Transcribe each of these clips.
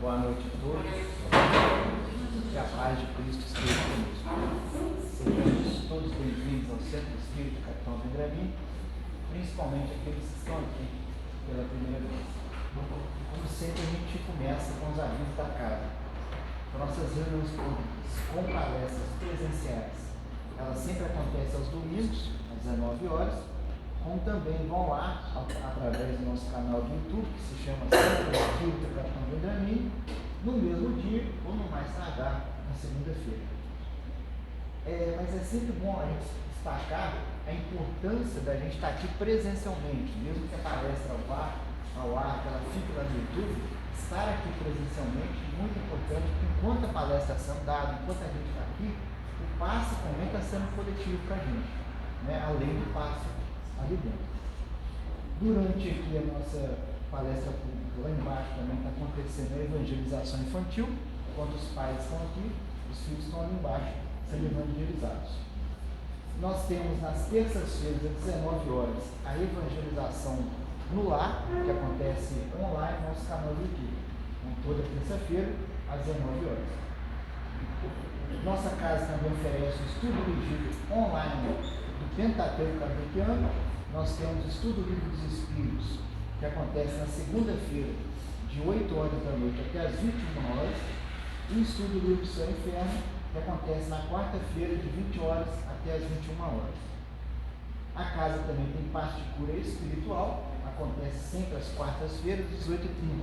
Boa noite a todos. Que a paz de Cristo esteja conosco. Sejamos todos bem-vindos ao Centro Espírita Capitão Vendramin, principalmente aqueles que estão aqui pela primeira vez. Como sempre, a gente começa com os avisos da casa. Nossas reuniões públicas com palestras presenciais, elas sempre acontecem aos domingos, às 19 horas, como também vão lá, através do nosso canal do YouTube, que se chama Centro Espírita Capitão Vendramin, no mesmo dia ou no mais tardar, na segunda-feira. Mas é sempre bom a gente destacar a importância da gente estar aqui presencialmente, mesmo que a palestra ao ar, que ela fique lá no YouTube, estar aqui presencialmente é muito importante, porque enquanto a palestra está sendo dada, enquanto a gente está aqui, o passe também está sendo coletivo para a gente, né? Além do passe ali dentro. Durante aqui a nossa palestra pública, lá embaixo também está acontecendo a evangelização infantil. Enquanto os pais estão aqui, os filhos estão ali embaixo sendo evangelizados. Nós temos nas terças-feiras, às 19 horas, a evangelização no lar, que acontece online no nosso canal do YouTube. Então, toda terça-feira, às 19 horas. Nossa casa também oferece o estudo dirigido online do Pentateuco Kardeciano. Nós temos o estudo do Livro dos Espíritos, que acontece na segunda-feira, de 8 horas da noite até as 21 horas, e o estudo do Livro do Céu e Inferno, que acontece na quarta-feira, de 20 horas até as 21 horas. A casa também tem parte de cura espiritual, acontece sempre às quartas-feiras, às 18h30.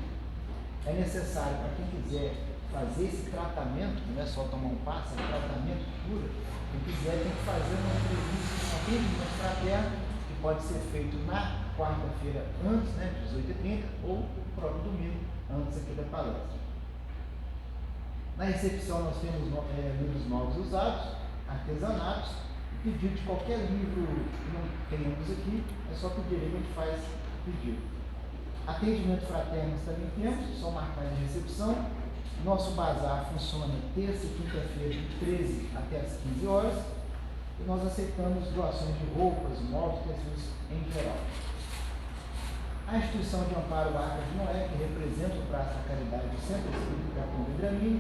É necessário, para quem quiser fazer esse tratamento, que não é só tomar um passe, é um tratamento de cura, quem quiser tem que fazer uma entrevista, um atendimento fraterno, que pode ser feito na quarta-feira antes, né, de 18h30, ou no próprio domingo, antes aqui da palestra. Na recepção nós temos livros novos usados, artesanatos, pedido de qualquer livro que não tenhamos aqui, é só pedir, a gente faz o pedido. Atendimento fraterno também temos, só marcar de recepção. Nosso bazar funciona terça e quinta-feira, de 13 até as 15 horas. E nós aceitamos doações de roupas, móveis, tecidos em geral. A instituição de amparo Arca de Noé, que representa o braço da caridade do Centro Espírita Capitão Vendramin,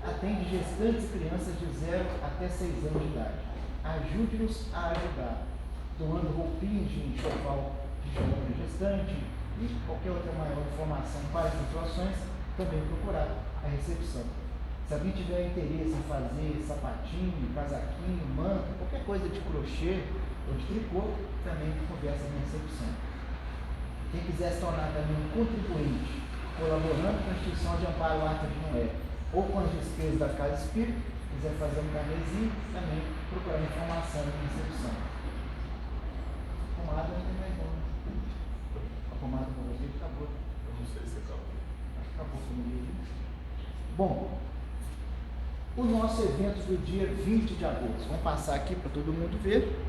atende gestantes e crianças de 0 até 6 anos de idade. Ajude-nos a ajudar, doando roupinhas de enxoval de jovem gestante e qualquer outra maior informação para as situações, também procurar a recepção. Se alguém tiver interesse em fazer sapatinho, casaquinho, manta, qualquer coisa de crochê ou de tricô, também conversa na recepção. Quem quiser se tornar também um contribuinte, colaborando com a instituição de amparo Arca de Noé, ou com as despesas da Casa Espírita, quiser fazer um carnezinho, também procurar informação na recepção. A pomada não tem mais nome. A pomada para você acabou. Eu não sei se acabou. Acho que acabou comigo. Bom, o nosso evento do dia 20 de agosto. Vamos passar aqui para todo mundo ver.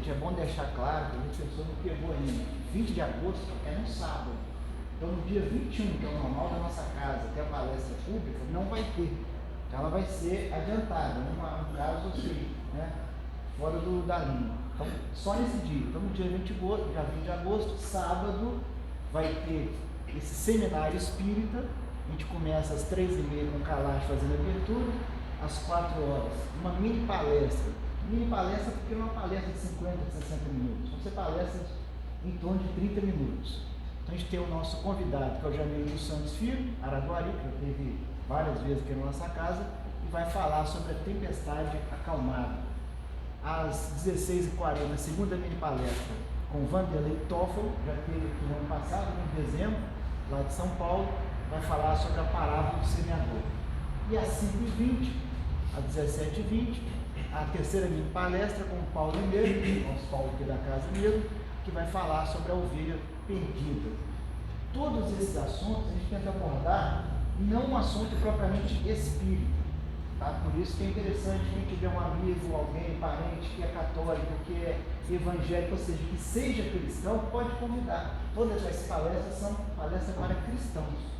gente, é bom deixar claro que a pessoa não pegou ainda. 20 de agosto é no sábado. Então, no dia 21, que é o normal da nossa casa, que é a palestra pública, não vai ter. Então, ela vai ser adiantada, no caso assim, né, fora da linha. Então, só nesse dia. Então, no dia 20 de agosto, sábado, vai ter esse seminário espírita. A gente começa às 3h30 com o Kalash fazendo a abertura, às 4h, uma mini palestra. Mini palestra porque não é uma palestra de 50, 60 minutos. Vão ser palestras em torno de 30 minutos. Então a gente tem o nosso convidado, que é o Janeiro dos Santos Filho, Araguari, que já teve várias vezes aqui na nossa casa, e vai falar sobre a tempestade acalmada. Às 16h40, segunda mini palestra, com Vanderlei Toffel, já teve aqui no ano passado, em dezembro, lá de São Paulo, vai falar sobre a parábola do semeador. E às 5h20, às 17h20, a terceira mini palestra com o Paulo Mineiro, nosso Paulo aqui da casa mesmo, que vai falar sobre a ovelha perdida. Todos esses assuntos a gente tenta abordar não um assunto propriamente espírita, tá? Por isso que é interessante quem tiver um amigo, alguém, parente que é católico, que é evangélico, ou seja, que seja cristão, pode convidar. Todas as palestras são palestras para cristãos.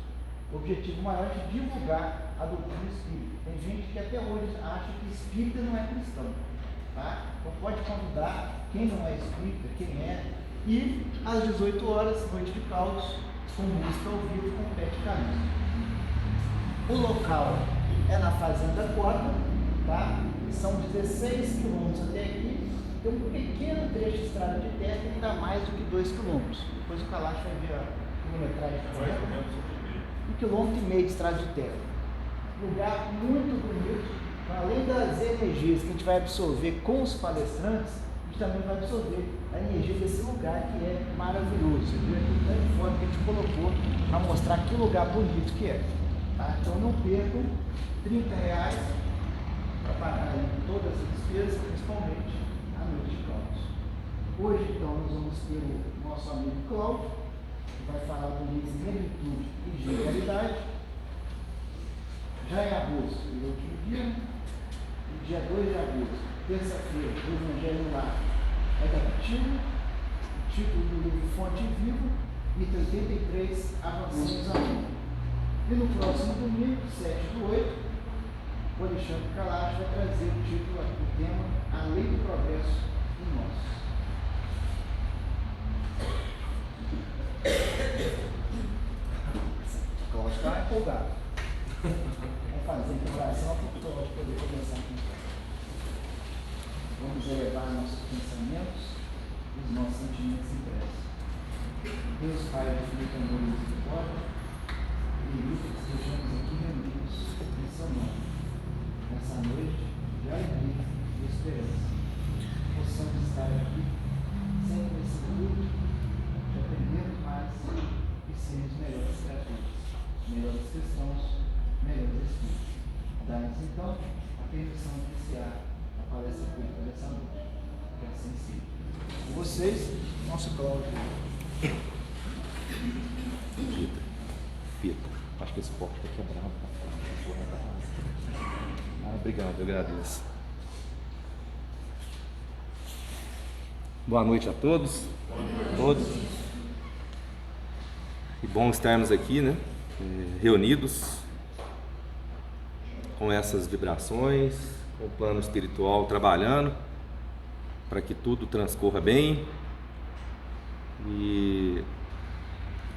O objetivo maior é divulgar a doutrina espírita. Tem gente que até hoje acha que espírita não é cristão, tá? Então pode convidar quem não é espírita, quem é. E às 18h, noite de Caldos, com música ao vivo com Pet Calypso. O local é na Fazenda Cota, tá? São 16 quilômetros até aqui. Tem um pequeno trecho de estrada de terra que dá mais do que 2 quilômetros. Depois o Kalash vai ver a quilometragem correta. 1,5 km de estrada de terra. Lugar muito bonito. Além das energias que a gente vai absorver com os palestrantes, a gente também vai absorver a energia desse lugar que é maravilhoso. Você viu aqui o tanto de foto que a gente colocou para mostrar que lugar bonito que é. Tá? Então não percam R$30 para pagar todas as despesas, principalmente a noite de Caldos. Hoje então nós vamos ter o nosso amigo Cláudio, que vai falar do livro Negritude e Genialidade. Já em agosto, e último dia, e dia 2 de agosto, terça-feira, o Evangelho lá é da Tila, o título do livro Fonte Viva, item 83, Avançamos a Vida. E no próximo domingo, 7/8, o Alexandre Kalash vai trazer o título, o tema, A Lei do Progresso em Nós. O Cláudio está empolgado. Vamos fazer a oração para o Cláudio poder começar com isso. Vamos elevar nossos pensamentos e os nossos sentimentos em prece. Deus Pai de infinito amor e misericórdia, e que estejamos aqui reunidos em seu nome, nessa noite de alegria e esperança. Possamos estar aqui sempre nesse culto, de aprendendo mais e sermos melhores criaturas, melhores cristãos, melhores espíritos. Dá-nos então a permissão de iniciar a palestra pública dessa noite. Que assim seja. Com vocês, nosso Cláudio. Pita. Acho que esse porte está quebrado. Obrigado, eu agradeço. Boa noite a todos. Todos. E bom estarmos aqui, né? Reunidos com essas vibrações, com o plano espiritual trabalhando para que tudo transcorra bem. E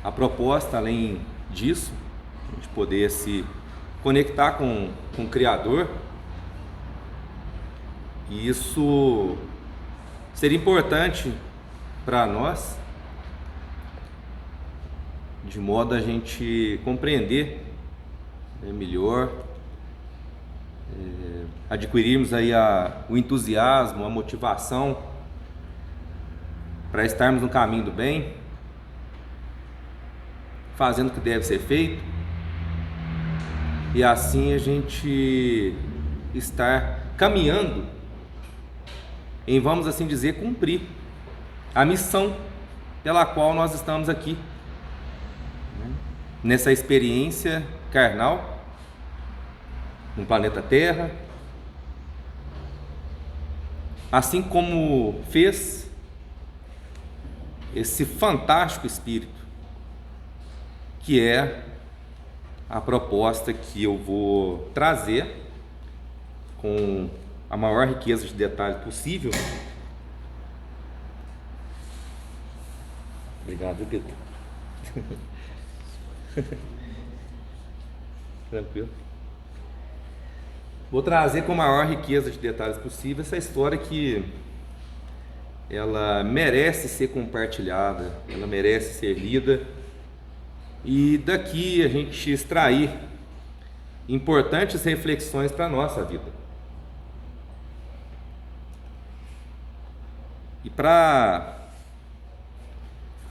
a proposta, além disso, a gente poder se conectar com o Criador, e isso seria importante para nós, de modo a gente compreender melhor, adquirirmos aí o entusiasmo, a motivação para estarmos no caminho do bem, fazendo o que deve ser feito, e assim a gente estar caminhando em, vamos assim dizer, cumprir a missão pela qual nós estamos aqui, nessa experiência carnal, no planeta Terra, assim como fez esse fantástico espírito, que é a proposta que eu vou trazer com a maior riqueza de detalhes possível. Obrigado, Pedro. Tranquilo. Vou trazer com a maior riqueza de detalhes possível essa história que ela merece ser compartilhada, ela merece ser lida, e daqui a gente extrair importantes reflexões para a nossa vida. E para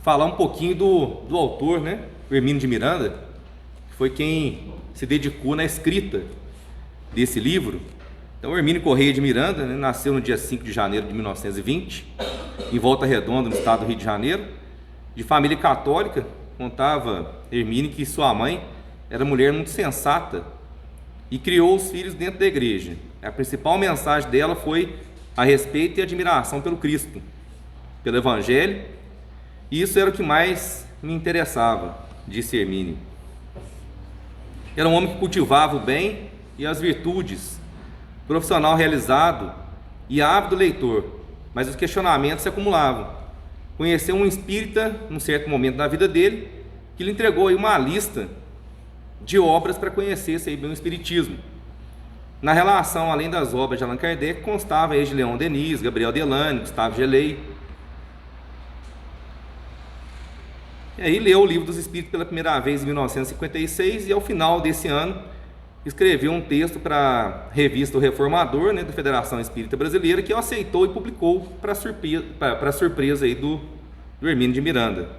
falar um pouquinho do autor, né, Hermínio de Miranda, que foi quem se dedicou na escrita desse livro. Então, Hermínio Correia de Miranda, né, nasceu no dia 5 de janeiro de 1920, em Volta Redonda, no estado do Rio de Janeiro, de família católica. Contava Hermínio que sua mãe era mulher muito sensata e criou os filhos dentro da igreja. A principal mensagem dela foi a respeito e admiração pelo Cristo, pelo Evangelho, e isso era o que mais me interessava, disse Hermínio. Era um homem que cultivava o bem e as virtudes, profissional realizado e ávido leitor, mas os questionamentos se acumulavam. Conheceu um espírita num certo momento da vida dele, que lhe entregou aí uma lista de obras para conhecer aí bem o espiritismo. Na relação, além das obras de Allan Kardec, constava aí de Leon Denis, Gabriel Delane, Gustave Gelei. E aí leu o Livro dos Espíritos pela primeira vez em 1956 e ao final desse ano escreveu um texto para a revista O Reformador, né, da Federação Espírita Brasileira, que aceitou e publicou para surpresa aí do Hermínio de Miranda,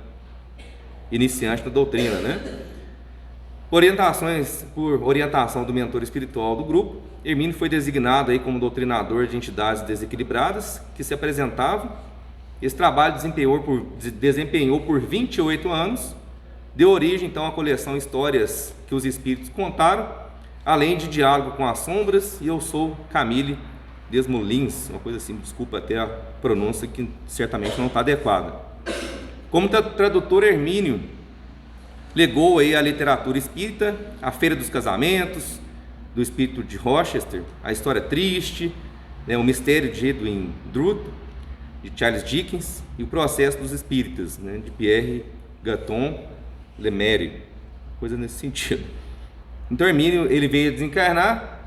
iniciante da doutrina, né? Por orientação do mentor espiritual do grupo, Hermínio foi designado aí como doutrinador de entidades desequilibradas que se apresentavam. Esse trabalho desempenhou por 28 anos, deu origem então à coleção Histórias que os Espíritos Contaram, além de Diálogo com as Sombras e Eu Sou Camille Desmoulins, uma coisa assim, desculpa até a pronúncia que certamente não está adequada. Como tradutor, Hermínio legou aí a literatura espírita, a Feira dos Casamentos, do Espírito de Rochester, a História Triste, né, o Mistério de Edwin Drood, de Charles Dickens, e o Processo dos Espíritas, né, de Pierre Gatton Lemery, coisa nesse sentido. Então, Hermínio ele veio a desencarnar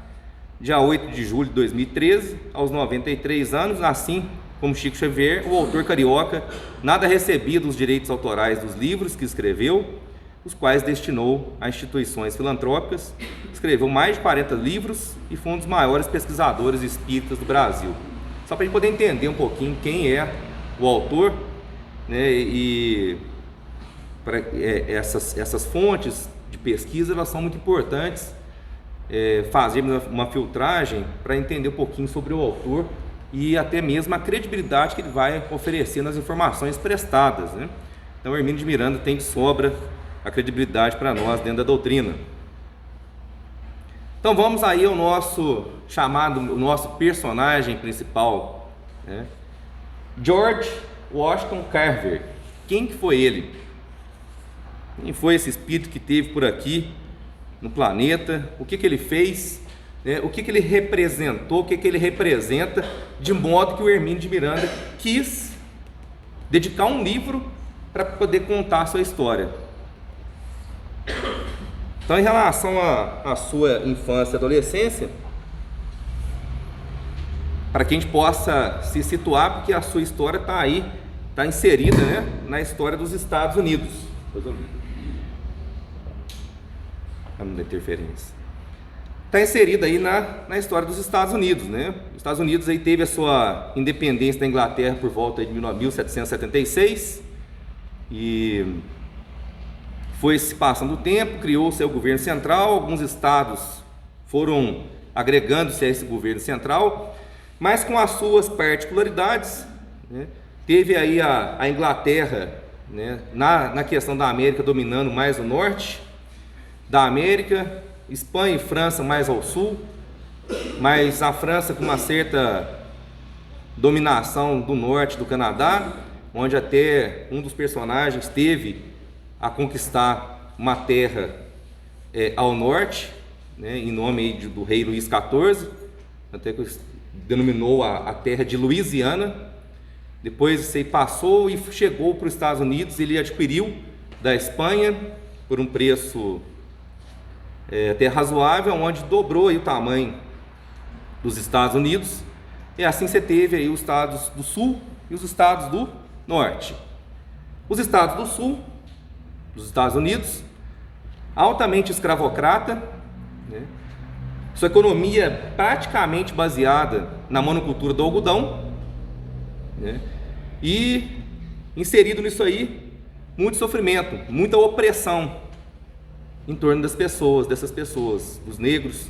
dia 8 de julho de 2013, aos 93 anos, assim como Chico Xavier, o autor carioca nada recebia dos direitos autorais dos livros que escreveu, os quais destinou a instituições filantrópicas. Escreveu mais de 40 livros e foi um dos maiores pesquisadores espíritas do Brasil. Só para a gente poder entender um pouquinho quem é o autor, né, e essas fontes de pesquisa, elas são muito importantes, fazer uma filtragem para entender um pouquinho sobre o autor e até mesmo a credibilidade que ele vai oferecer nas informações prestadas, né? Então, Hermínio de Miranda tem de sobra a credibilidade para nós dentro da doutrina. Então vamos aí ao nosso personagem principal, né? George Washington Carver. Quem que foi ele? Quem foi esse espírito que teve por aqui no planeta? O que ele fez? O que ele representou? O que ele representa? De modo que o Hermínio de Miranda quis dedicar um livro para poder contar a sua história. Então, em relação à sua infância e adolescência, para que a gente possa se situar, porque a sua história está aí, está inserida, né, na história dos Estados Unidos. Não dá interferência. Está inserida aí na história dos Estados Unidos, né? Os Estados Unidos aí teve a sua independência da Inglaterra por volta de 1776 e foi se passando o tempo, criou o seu governo central, alguns estados foram agregando-se a esse governo central, mas com as suas particularidades, né? Teve aí a Inglaterra, né, na questão da América, dominando mais o norte da América, Espanha e França mais ao sul, mas a França com uma certa dominação do norte do Canadá, onde até um dos personagens teve a conquistar uma terra ao norte, né, em nome aí do rei Luís XIV, até que denominou a terra de Louisiana. Depois isso aí passou e chegou para os Estados Unidos. Ele adquiriu da Espanha por um preço até razoável, onde dobrou aí o tamanho dos Estados Unidos. E assim você teve aí os estados do sul e os estados do norte. Os estados do sul, dos Estados Unidos, altamente escravocrata, né? Sua economia praticamente baseada na monocultura do algodão, né? E inserido nisso aí, muito sofrimento, muita opressão em torno dessas pessoas, dos negros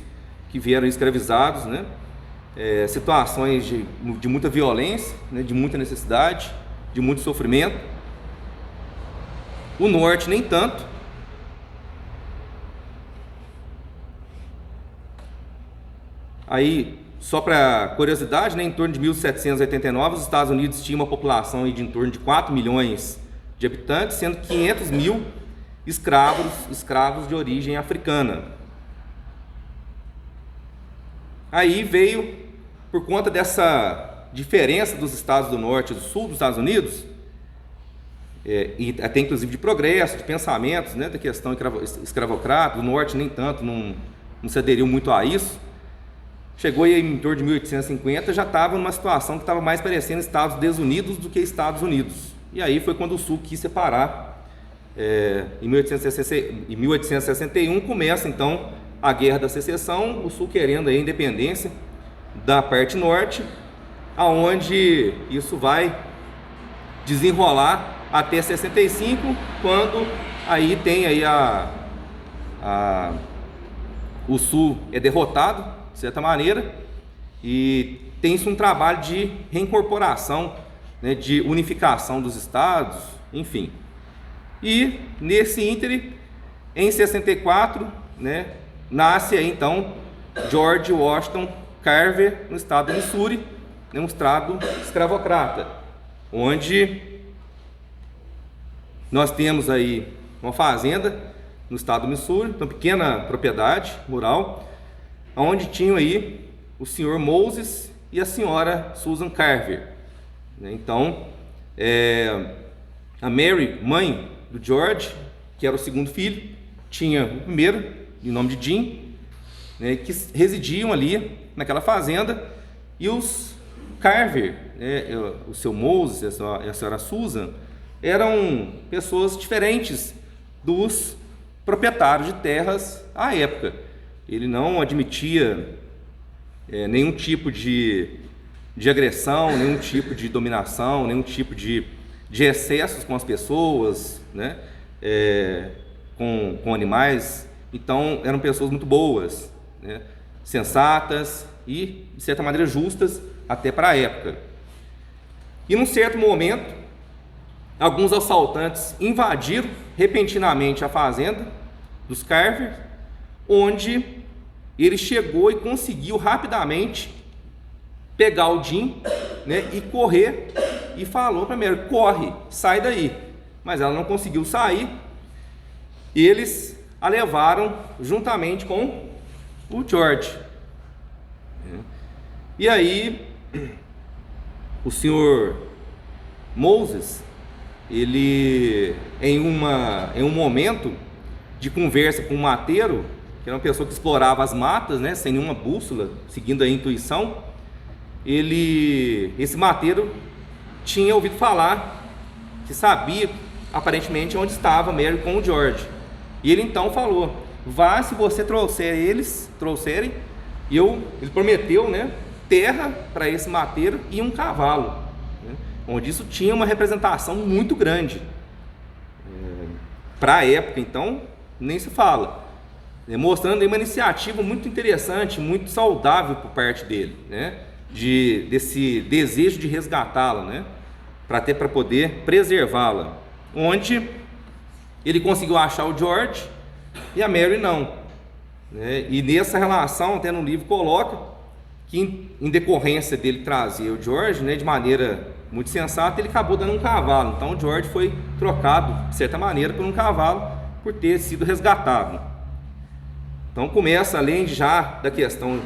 que vieram escravizados, né? Situações de muita violência, né? De muita necessidade, de muito sofrimento. O norte nem tanto. Aí, só para curiosidade, né, em torno de 1789, os Estados Unidos tinham uma população aí de em torno de 4 milhões de habitantes, sendo 500 mil escravos de origem africana. Aí veio, por conta dessa diferença dos estados do norte e do sul dos Estados Unidos, e até inclusive de progresso, de pensamentos, né, da questão escravocrata, do norte nem tanto, não se aderiu muito a isso. Chegou aí em torno de 1850, já estava numa situação que estava mais parecendo Estados Desunidos do que Estados Unidos. E aí foi quando o Sul quis separar. Em 1861 começa então a Guerra da Secessão, o Sul querendo aí a independência da parte norte, aonde isso vai desenrolar até 65, quando aí tem aí o Sul é derrotado de certa maneira, e tem-se um trabalho de reincorporação, né, de unificação dos estados, enfim. E nesse ínterim, em 64, né, nasce aí então George Washington Carver no estado do Missouri, né, um estado escravocrata, onde nós temos aí uma fazenda no estado do Missouri, uma pequena propriedade rural, onde tinham aí o senhor Moses e a senhora Susan Carver. Então, a Mary, mãe do George, que era o segundo filho, tinha o primeiro, de nome de Jim, né, que residiam ali naquela fazenda, e os Carver, né, o seu Moses e a senhora Susan, eram pessoas diferentes dos proprietários de terras à época. Ele não admitia nenhum tipo de agressão, nenhum tipo de dominação, nenhum tipo de excessos com as pessoas, né? Com animais. Então eram pessoas muito boas, né? Sensatas e, de certa maneira, justas até para a época. E num certo momento, alguns assaltantes invadiram repentinamente a fazenda dos Carver, onde ele chegou e conseguiu rapidamente pegar o Jim, né, e correr, e falou para a Mary: corre, sai daí. Mas ela não conseguiu sair. Eles a levaram juntamente com o George. E aí o senhor Moses, ele em um momento de conversa com um mateiro, que era uma pessoa que explorava as matas, né, sem nenhuma bússola, seguindo a intuição, esse mateiro tinha ouvido falar, que sabia aparentemente onde estava Mary com o George. E ele então falou: vá, se você trouxerem, e ele prometeu, né, terra para esse mateiro e um cavalo, né, onde isso tinha uma representação muito grande. Para a época, então, nem se fala, mostrando aí uma iniciativa muito interessante, muito saudável por parte dele, né, desse desejo de resgatá-la, né, para poder preservá-la, onde ele conseguiu achar o George e a Mary não, né, e nessa relação, até no livro coloca que em decorrência dele trazer o George, né, de maneira muito sensata, ele acabou dando um cavalo. Então o George foi trocado, de certa maneira, por um cavalo, por ter sido resgatado. Então começa, além já da questão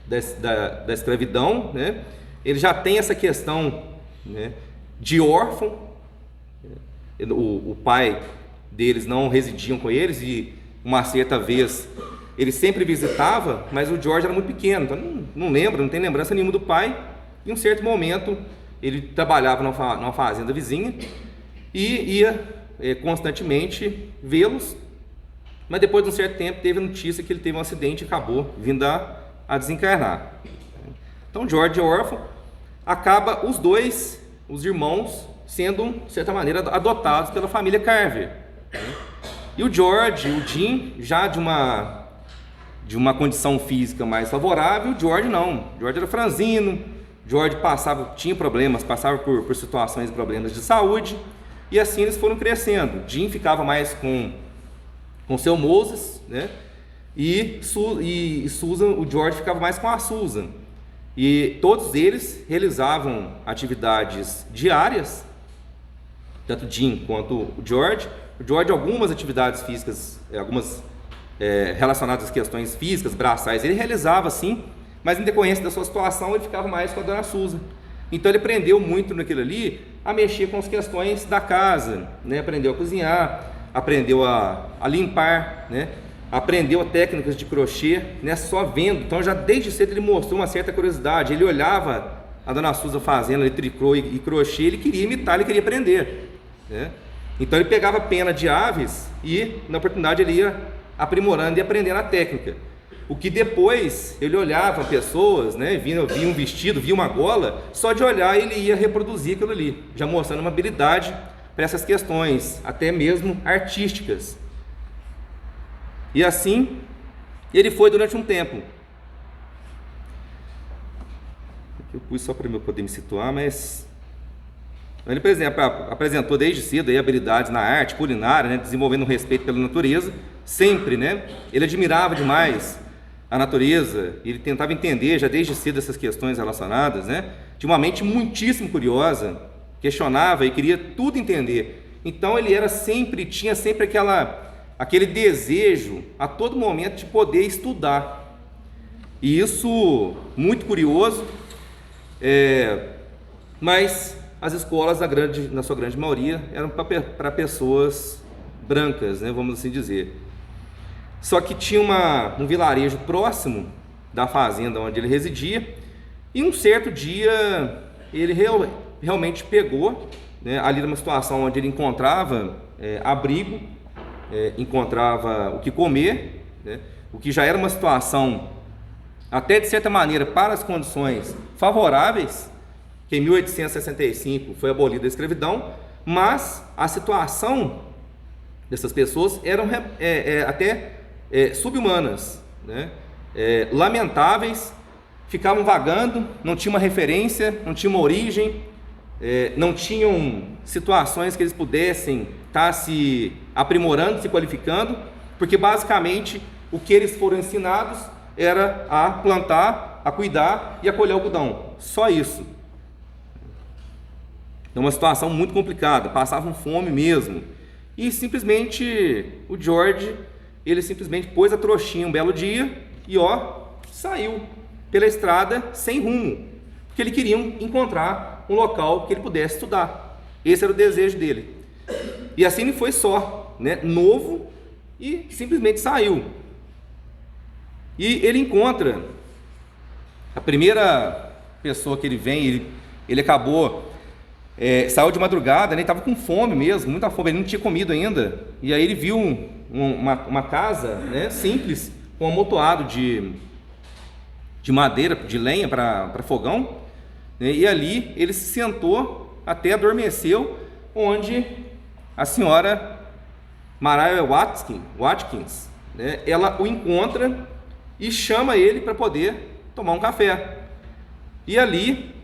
da escravidão, né, ele já tem essa questão, né, de órfão. O pai deles não residiam com eles e uma certa vez ele sempre visitava, mas o George era muito pequeno, então não tem lembrança nenhuma do pai. Em um certo momento ele trabalhava numa fazenda vizinha e ia constantemente vê-los, mas depois de um certo tempo teve a notícia que ele teve um acidente e acabou vindo a desencarnar. Então George é órfão, acaba os dois, os irmãos, sendo, de certa maneira, adotados pela família Carver. E o George, o Jim, já de uma condição física mais favorável, o George não. O George era franzino, George tinha problemas, passava por situações e problemas de saúde, e assim eles foram crescendo. Jim ficava mais com seu Moses, né? E Susan, o George ficava mais com a Susan. E todos eles realizavam atividades diárias, tanto Jim quanto o George. O George, algumas atividades físicas, relacionadas às questões físicas, braçais, ele realizava sim, mas em decorrência da sua situação ele ficava mais com a dona Susan. Então ele aprendeu muito naquilo ali a mexer com as questões da casa, né? Aprendeu a cozinhar, aprendeu a limpar, né? Aprendeu técnicas de crochê, né? Só vendo. Então já desde cedo ele mostrou uma certa curiosidade. Ele olhava a dona Susan fazendo tricô e crochê, ele queria imitar, ele queria aprender, né? Então ele pegava pena de aves e na oportunidade ele ia aprimorando e aprendendo a técnica. O que depois ele olhava pessoas, né, via um vestido, via uma gola, só de olhar ele ia reproduzir aquilo ali, já mostrando uma habilidade para essas questões, até mesmo artísticas. E assim ele foi durante um tempo. Aqui eu pus só para eu poder me situar, mas ele, por exemplo, apresentou desde cedo aí habilidades na arte, culinária, né, desenvolvendo um respeito pela natureza, sempre, né? Ele admirava demais a natureza, ele tentava entender já desde cedo essas questões relacionadas, né? De uma mente muitíssimo curiosa, questionava e queria tudo entender. Então ele tinha sempre aquele desejo a todo momento de poder estudar. E isso muito curioso, mas as escolas na sua grande maioria eram para pessoas brancas, né, vamos assim dizer. Só que tinha um vilarejo próximo da fazenda onde ele residia, e um certo dia ele realmente pegou, né, ali numa situação onde ele encontrava abrigo, encontrava o que comer, né, o que já era uma situação até de certa maneira para as condições favoráveis, que em 1865 foi abolida a escravidão, mas a situação dessas pessoas eram até subhumanas, né? Lamentáveis, ficavam vagando, não tinha uma referência, não tinha uma origem, não tinham situações que eles pudessem estar se aprimorando, se qualificando, porque basicamente o que eles foram ensinados era a plantar, a cuidar e a colher algodão, só isso. É uma situação muito complicada, passavam fome mesmo. E simplesmente o George, ele simplesmente pôs a trouxinha um belo dia e saiu pela estrada sem rumo, porque ele queria encontrar um local que ele pudesse estudar. Esse era o desejo dele. E assim ele foi só, né, novo, e simplesmente saiu. E ele encontra a primeira pessoa que ele vem, ele acabou... saiu de madrugada, né? Ele estava com fome mesmo, muita fome, ele não tinha comido ainda. E aí ele viu uma casa, né, simples, com um amontoado de madeira, de lenha para fogão, né? E ali ele se sentou, até adormeceu, onde a senhora Mariah Watkins, né, ela o encontra e chama ele para poder tomar um café. E ali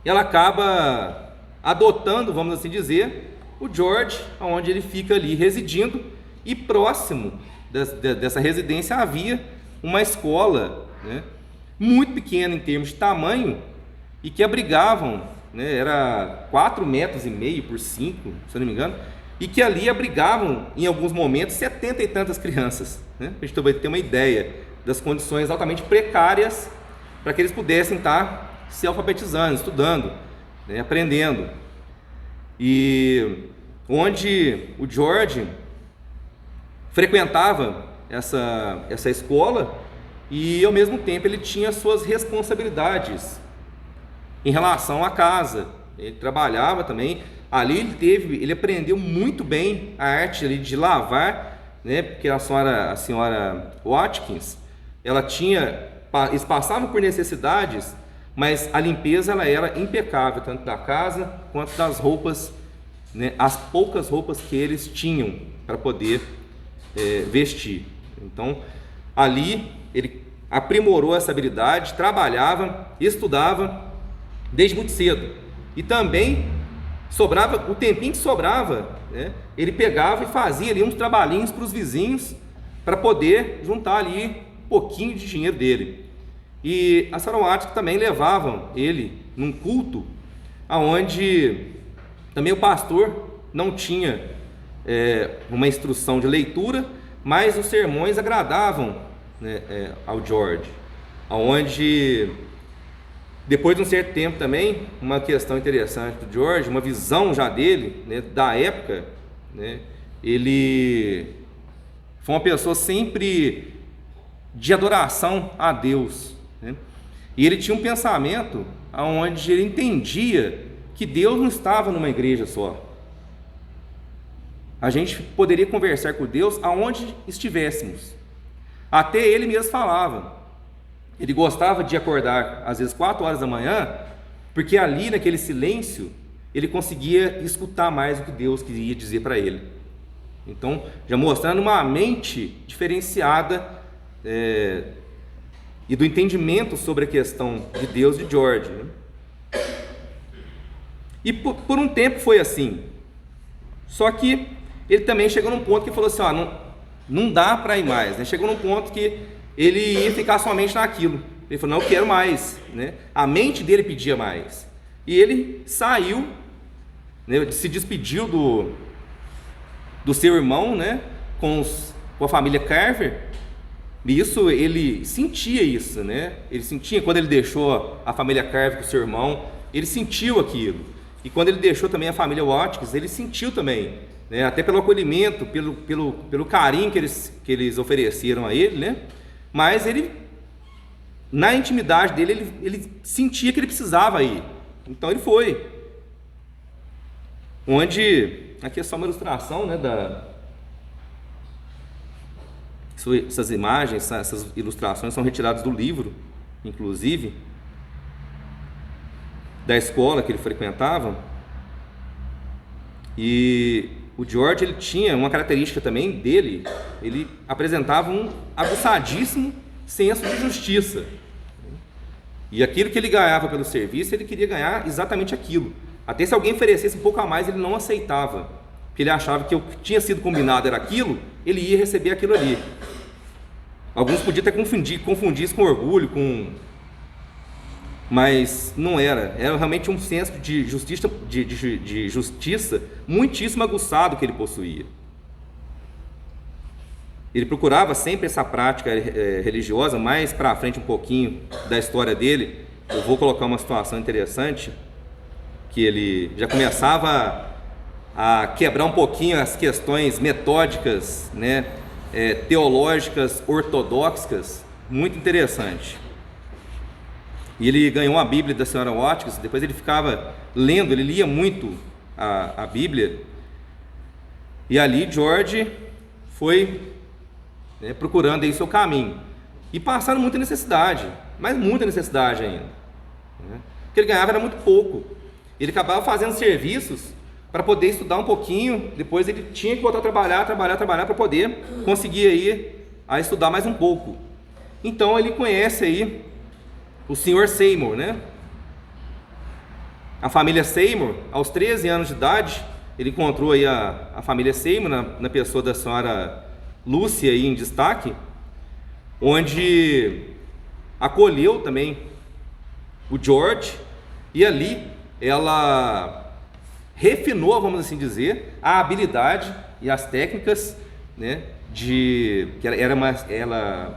ela acaba adotando, vamos assim dizer, o George, onde ele fica ali residindo, e próximo dessa residência havia uma escola, né, muito pequena em termos de tamanho e que abrigavam, né, era 4,5 metros por 5, se eu não me engano, e que ali abrigavam, em alguns momentos, 70 e tantas crianças, né, para a gente ter uma ideia das condições altamente precárias para que eles pudessem estar se alfabetizando, estudando, né, aprendendo. E onde o George frequentava essa escola e, ao mesmo tempo, ele tinha suas responsabilidades em relação à casa. Ele trabalhava também. Ali ele aprendeu muito bem a arte ali de lavar, né? Porque a senhora Watkins, eles passavam por necessidades, mas a limpeza ela era impecável, tanto da casa quanto das roupas, né? As poucas roupas que eles tinham para poder vestir. Então, ali ele aprimorou essa habilidade, trabalhava, estudava desde muito cedo. E também sobrava, o tempinho que sobrava, né, ele pegava e fazia ali uns trabalhinhos para os vizinhos para poder juntar ali um pouquinho de dinheiro dele. E as Sarowatsky também levavam ele num culto aonde também o pastor não tinha uma instrução de leitura, mas os sermões agradavam, né, ao George, aonde depois de um certo tempo também, uma questão interessante do George, uma visão já dele, né, da época, né, ele foi uma pessoa sempre de adoração a Deus, né, e ele tinha um pensamento onde ele entendia que Deus não estava numa igreja só. A gente poderia conversar com Deus aonde estivéssemos. Até ele mesmo falava. Ele gostava de acordar às vezes 4 horas da manhã, porque ali naquele silêncio ele conseguia escutar mais o que Deus queria dizer para ele. Então, já mostrando uma mente diferenciada e do entendimento sobre a questão de Deus de George, né? E por um tempo foi assim. Só que ele também chegou num ponto que falou assim, não dá para ir mais, né? Chegou num ponto que ele ia ficar somente naquilo. Ele falou, não, eu quero mais, né? A mente dele pedia mais. E ele saiu, né, se despediu do seu irmão, né, com a família Carver. E isso, ele sentia isso, né? Ele sentia, quando ele deixou a família Carver com o seu irmão, ele sentiu aquilo. E quando ele deixou também a família Watkins, ele sentiu também, né, até pelo acolhimento, pelo carinho que eles ofereceram a ele, né? Mas ele, na intimidade dele, ele sentia que ele precisava ir. Então ele foi. Onde, aqui é só uma ilustração, né, essas imagens, essas ilustrações são retiradas do livro, inclusive, da escola que ele frequentava. E o George, ele tinha uma característica também dele, ele apresentava um aguçadíssimo senso de justiça. E aquilo que ele ganhava pelo serviço, ele queria ganhar exatamente aquilo. Até se alguém oferecesse um pouco a mais, ele não aceitava, porque ele achava que o que tinha sido combinado era aquilo, ele ia receber aquilo ali. Alguns podiam até confundir isso com orgulho, mas não era. Era realmente um senso de justiça muitíssimo aguçado que ele possuía. Ele procurava sempre essa prática religiosa. Mais para frente um pouquinho da história dele, eu vou colocar uma situação interessante, que ele já começava a quebrar um pouquinho as questões metódicas, né, teológicas, ortodoxas, muito interessante. E ele ganhou uma Bíblia da senhora Watkins, depois ele ficava lendo, ele lia muito a Bíblia, e ali George foi, né, procurando aí seu caminho, e passando muita necessidade, mas muita necessidade ainda, né? O que ele ganhava era muito pouco, ele acabava fazendo serviços para poder estudar um pouquinho, depois ele tinha que voltar a trabalhar para poder conseguir aí a estudar mais um pouco. Então ele conhece aí o Sr. Seymour, né? A família Seymour, aos 13 anos de idade, ele encontrou aí a família Seymour na pessoa da senhora Lúcia aí em destaque, onde acolheu também o George, e ali ela refinou, vamos assim dizer, a habilidade e as técnicas, né,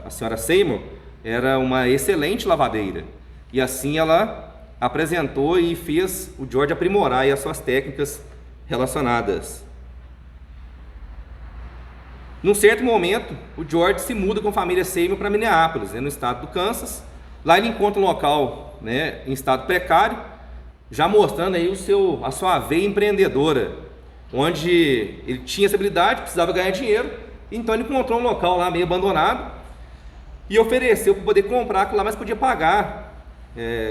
a senhora Seymour era uma excelente lavadeira, e assim ela apresentou e fez o George aprimorar aí as suas técnicas relacionadas. Num certo momento, o George se muda com a família Seymour para Minneapolis, né, no estado do Kansas. Lá ele encontra um local, né, em estado precário, já mostrando aí a sua veia empreendedora, onde ele tinha essa habilidade, precisava ganhar dinheiro, então ele encontrou um local lá meio abandonado e ofereceu para poder comprar aquilo lá, mas podia pagar,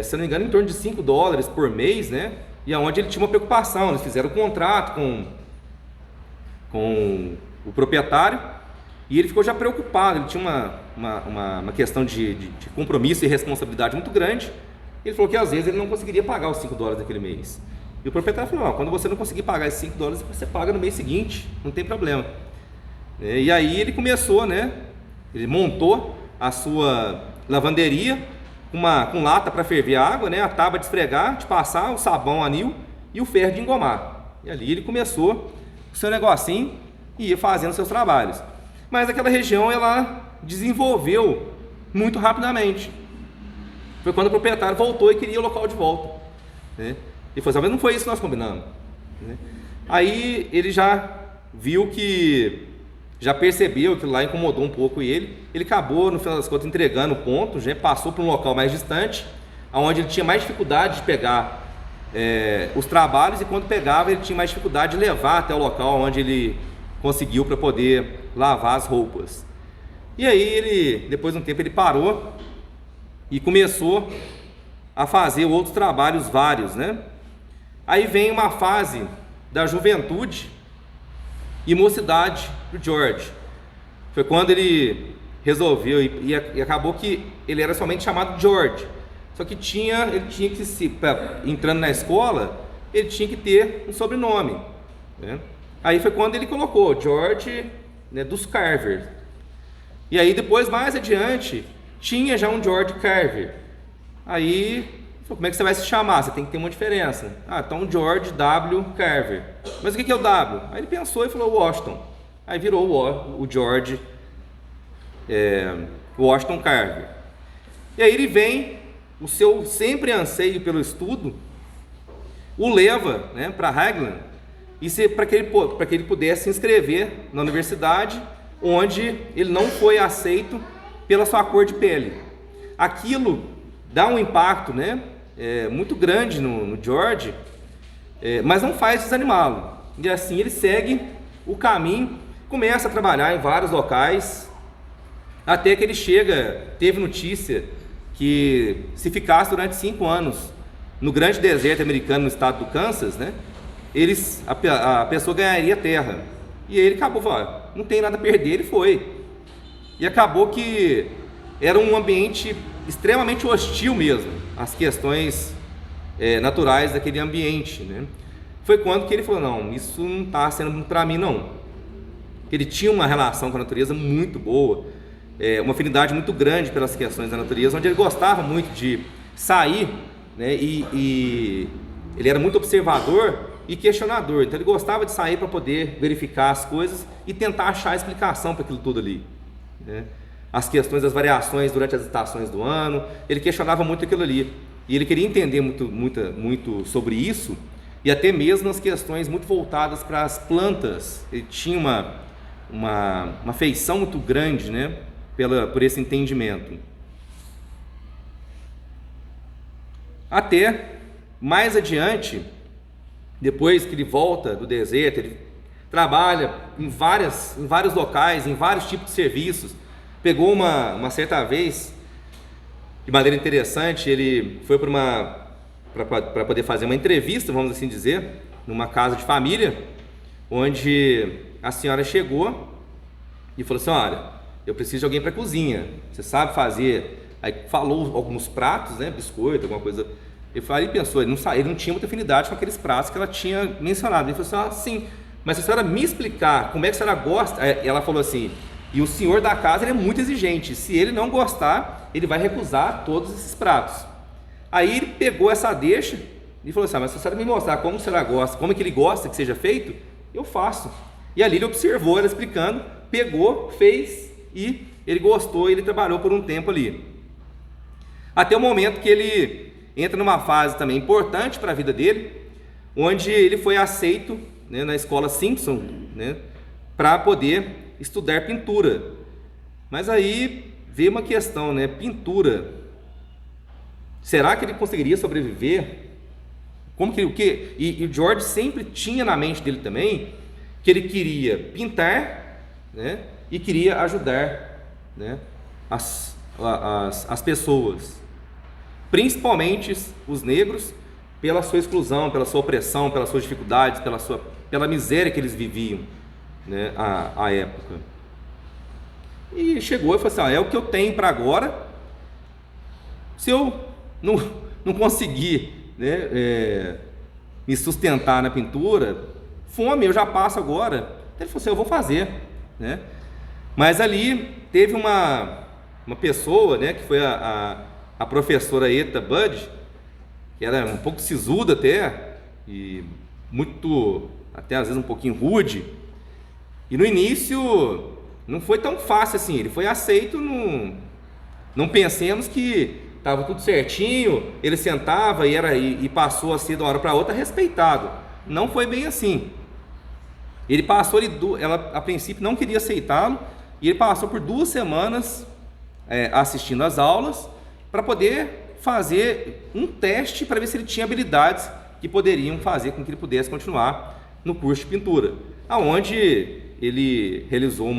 se não me engano, em torno de $5 por mês, né? E aonde ele tinha uma preocupação, eles fizeram um contrato com o proprietário, e ele ficou já preocupado, ele tinha uma questão de compromisso e responsabilidade muito grande. Ele falou que às vezes ele não conseguiria pagar os $5 naquele mês, e o proprietário falou: quando você não conseguir pagar esses $5, você paga no mês seguinte, não tem problema. E aí ele começou, né, ele montou a sua lavanderia com lata para ferver água, né, a tábua de esfregar, de passar, o sabão anil e o ferro de engomar. E ali ele começou o seu negocinho e ia fazendo seus trabalhos. Mas aquela região ela desenvolveu muito rapidamente. Foi quando o proprietário voltou e queria o local de volta, né? Ele falou assim: mas não foi isso que nós combinamos, né? Aí ele já viu que, já percebeu que lá incomodou um pouco ele acabou, no final das contas, entregando o ponto, já passou para um local mais distante, onde ele tinha mais dificuldade de pegar os trabalhos, e quando pegava ele tinha mais dificuldade de levar até o local onde ele conseguiu para poder lavar as roupas. E aí ele, depois de um tempo, ele parou e começou a fazer outros trabalhos vários, né? Aí vem uma fase da juventude e mocidade do George. Foi quando ele resolveu, e acabou que ele era somente chamado George. Só que ele tinha que, entrando na escola, ele tinha que ter um sobrenome, né? Aí foi quando ele colocou George, né, dos Carver. E aí depois, mais adiante, tinha já um George Carver. Aí, como é que você vai se chamar? Você tem que ter uma diferença. Então George W. Carver. Mas o que é o W? Aí ele pensou e falou Washington. Aí virou o George Washington Carver. E aí ele vem, o seu sempre anseio pelo estudo o leva, né, para Highland, para que ele pudesse se inscrever na universidade, onde ele não foi aceito pela sua cor de pele. Aquilo dá um impacto, né, muito grande no George, mas não faz desanimá-lo. E assim ele segue o caminho, começa a trabalhar em vários locais, até que ele teve notícia que se ficasse durante 5 anos no grande deserto americano, no estado do Kansas, né, a pessoa ganharia terra. E aí ele acabou falando: não tem nada a perder, ele foi. E acabou que era um ambiente extremamente hostil mesmo, as questões naturais daquele ambiente, né? Foi quando que ele falou: não, isso não está sendo para mim não. Ele tinha uma relação com a natureza muito boa, uma afinidade muito grande pelas questões da natureza, onde ele gostava muito de sair, né, e ele era muito observador e questionador, então ele gostava de sair para poder verificar as coisas e tentar achar a explicação para aquilo tudo ali, né? As questões das variações durante as estações do ano, ele questionava muito aquilo ali, e ele queria entender muito sobre isso, e até mesmo as questões muito voltadas para as plantas. Ele tinha uma afeição muito grande, né, por esse entendimento. Até mais adiante, depois que ele volta do deserto, ele trabalha em vários locais, em vários tipos de serviços. Pegou uma certa vez, de maneira interessante, ele foi para poder fazer uma entrevista, vamos assim dizer, numa casa de família, onde a senhora chegou e falou assim: olha, eu preciso de alguém para a cozinha, você sabe fazer? Aí falou alguns pratos, né, biscoito, alguma coisa. Ele pensou, ele não tinha muita afinidade com aqueles pratos que ela tinha mencionado. Ele falou assim: sim, mas se a senhora me explicar como é que a senhora gosta. Ela falou assim: E o senhor da casa ele é muito exigente. Se ele não gostar, ele vai recusar todos esses pratos. Aí ele pegou essa deixa e falou assim: mas se você me mostrar como a senhora gosta, como é que ele gosta que seja feito, eu faço. E ali ele observou ela explicando, pegou, fez e ele gostou e ele trabalhou por um tempo ali. Até o momento que ele entra numa fase também importante para a vida dele, onde ele foi aceito, né, na escola Simpson, né, para poder estudar pintura. Mas aí veio uma questão, né? Pintura. Será que ele conseguiria sobreviver? Como que o que? E o George sempre tinha na mente dele também que ele queria pintar, né? E queria ajudar, né, as pessoas, principalmente os negros, pela sua exclusão, pela sua opressão, pelas suas dificuldades, pela miséria que eles viviam, né, à época. E chegou e falou assim: é o que eu tenho para agora. Se eu não conseguir, né, me sustentar na pintura, fome eu já passo agora. Ele falou assim: eu vou fazer, né? Mas ali teve uma pessoa, né, que foi a professora Etta Budd, que era um pouco sisuda até, e muito, até às vezes um pouquinho rude. E no início não foi tão fácil assim, ele foi aceito, não pensemos que estava tudo certinho, ele sentava e passou a ser de uma hora para outra respeitado. Não foi bem assim. Ele passou, ela a princípio não queria aceitá-lo, e ele passou por 2 semanas assistindo às aulas, para poder fazer um teste para ver se ele tinha habilidades que poderiam fazer com que ele pudesse continuar no curso de pintura, aonde ele realizou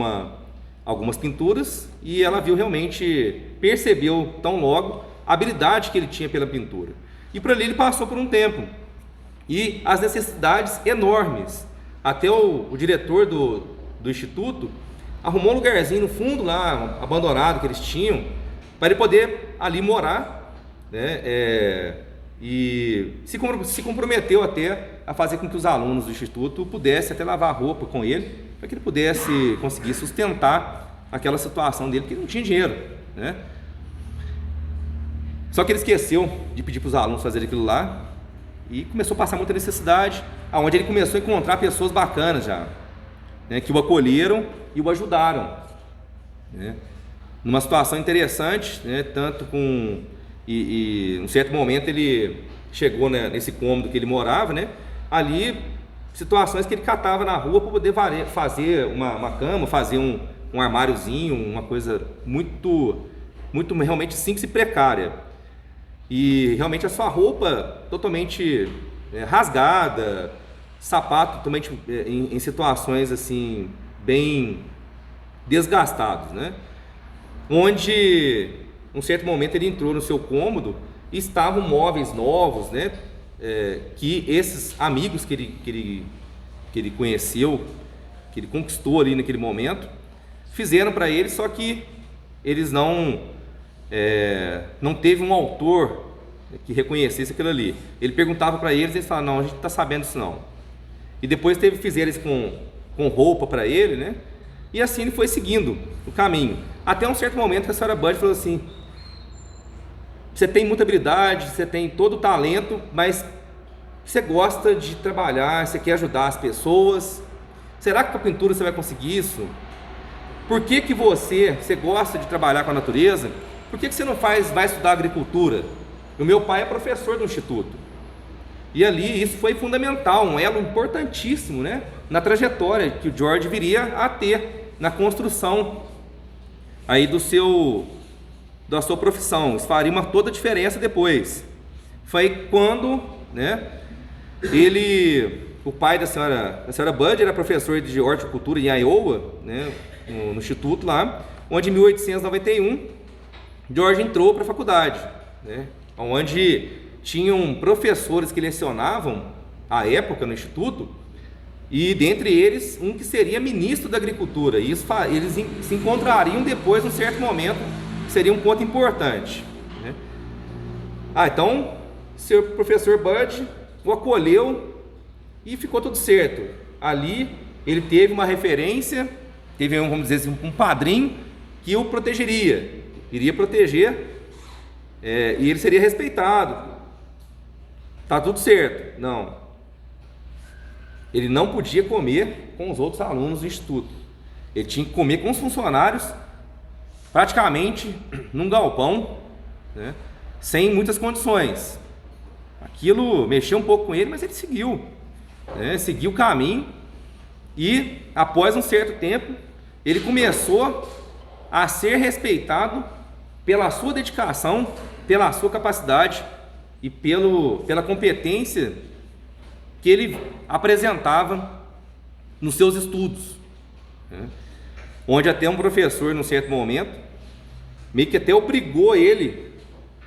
algumas pinturas e ela viu realmente, percebeu tão logo a habilidade que ele tinha pela pintura. E por ali ele passou por um tempo e as necessidades enormes. Até o diretor do instituto arrumou um lugarzinho no fundo lá, abandonado, que eles tinham, para ele poder ali morar, né, e se comprometeu até a fazer com que os alunos do instituto pudessem até lavar roupa com ele, para que ele pudesse conseguir sustentar aquela situação dele, porque ele não tinha dinheiro, né? Só que ele esqueceu de pedir para os alunos fazerem aquilo lá e começou a passar muita necessidade, aonde ele começou a encontrar pessoas bacanas já, né, que o acolheram e o ajudaram, né, numa situação interessante, né, tanto com e em um certo momento ele chegou, né, nesse cômodo que ele morava, né, ali situações que ele catava na rua para poder fazer uma cama, fazer um armáriozinho, uma coisa muito realmente simples e precária. E realmente a sua roupa totalmente rasgada, sapato totalmente em situações assim bem desgastados, né? Onde, um certo momento, ele entrou no seu cômodo e estavam móveis novos, né? Que esses amigos que ele conheceu, que ele conquistou ali naquele momento, fizeram para ele, só que eles não teve um autor que reconhecesse aquilo ali. Ele perguntava para eles e eles falavam: não, a gente não está sabendo isso não. E depois fizeram isso com roupa para ele, né? E assim ele foi seguindo o caminho. Até um certo momento que a senhora Budd falou assim: você tem muita habilidade, você tem todo o talento, mas você gosta de trabalhar, você quer ajudar as pessoas. Será que com a pintura você vai conseguir isso? Por que você gosta de trabalhar com a natureza? Por que você não vai estudar agricultura? O meu pai é professor do instituto. E ali isso foi fundamental, um elo importantíssimo, né, na trajetória que o George viria a ter na construção aí da sua profissão. Isso faria toda a diferença depois. Foi quando, né, o pai da senhora Budd era professor de horticultura em Iowa, né, no instituto lá, onde em 1891 George entrou para a faculdade, né, onde tinham professores que lecionavam à época no instituto, e dentre eles um que seria ministro da agricultura. E isso, eles se encontrariam depois, num certo momento, que seria um ponto importante, né? Então, seu professor Budd o acolheu e ficou tudo certo. Ali ele teve uma referência, teve, vamos dizer assim, um padrinho que o protegeria, iria proteger, e ele seria respeitado. Tá tudo certo. Não. Ele não podia comer com os outros alunos do instituto. Ele tinha que comer com os funcionários, praticamente num galpão, né, sem muitas condições. Aquilo mexeu um pouco com ele, mas ele seguiu, né, seguiu o caminho, e após um certo tempo ele começou a ser respeitado pela sua dedicação, pela sua capacidade e pela competência que ele apresentava nos seus estudos, né? Onde até um professor, num certo momento, meio que até obrigou ele,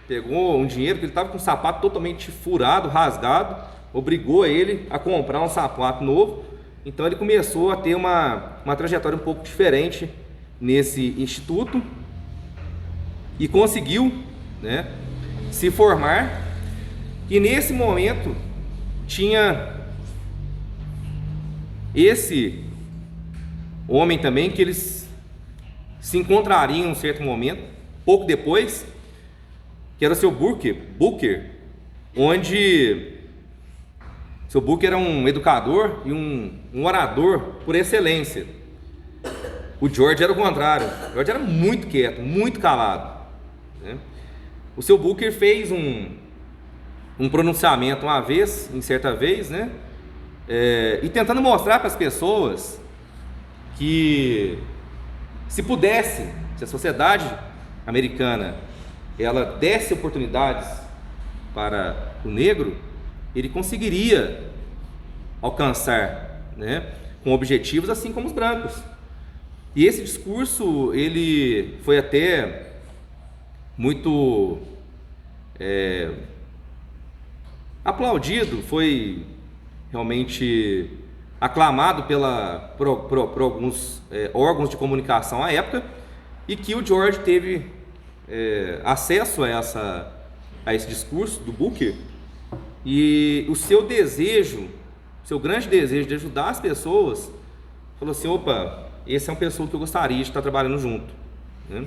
pegou um dinheiro, que ele estava com um sapato totalmente furado, rasgado, obrigou ele a comprar um sapato novo. Então ele começou a ter uma trajetória um pouco diferente nesse instituto e conseguiu, né, se formar. E nesse momento tinha esse homem também, que eles se encontrariam em um certo momento, pouco depois, que era o seu Booker, onde seu Booker era um educador e um orador por excelência. O George era o contrário. O George era muito quieto, muito calado, né? O seu Booker fez um pronunciamento uma vez, em certa vez, né? E tentando mostrar para as pessoas que se a sociedade americana ela desse oportunidades para o negro, ele conseguiria alcançar, né, com objetivos assim como os brancos. E esse discurso ele foi até muito aplaudido, foi realmente aclamado por alguns órgãos de comunicação à época, e que o George teve acesso a esse discurso do Booker, e o seu grande desejo de ajudar as pessoas, falou assim: opa, esse é uma pessoa que eu gostaria de estar trabalhando junto, né?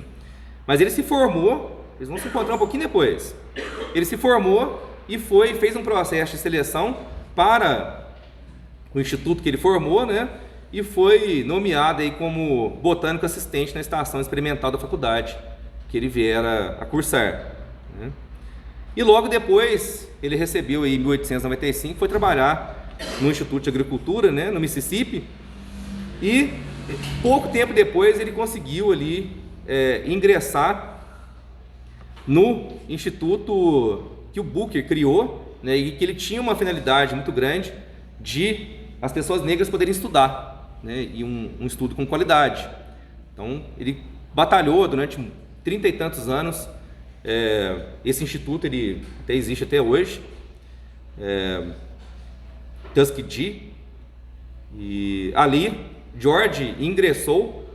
Mas ele se formou, eles vão se encontrar um pouquinho depois. Ele se formou e fez um processo de seleção para o instituto que ele formou, né? E foi nomeado aí como botânico assistente na estação experimental da faculdade que ele viera a cursar, né? E logo depois ele recebeu aí, em 1895, foi trabalhar no Instituto de Agricultura, né, no Mississippi, e pouco tempo depois ele conseguiu ali ingressar no instituto que o Booker criou, né, e que ele tinha uma finalidade muito grande de as pessoas negras poderem estudar, né, e um estudo com qualidade. Então ele batalhou durante 30 e tantos anos. Esse instituto ele até existe até hoje, Tuskegee, e ali George ingressou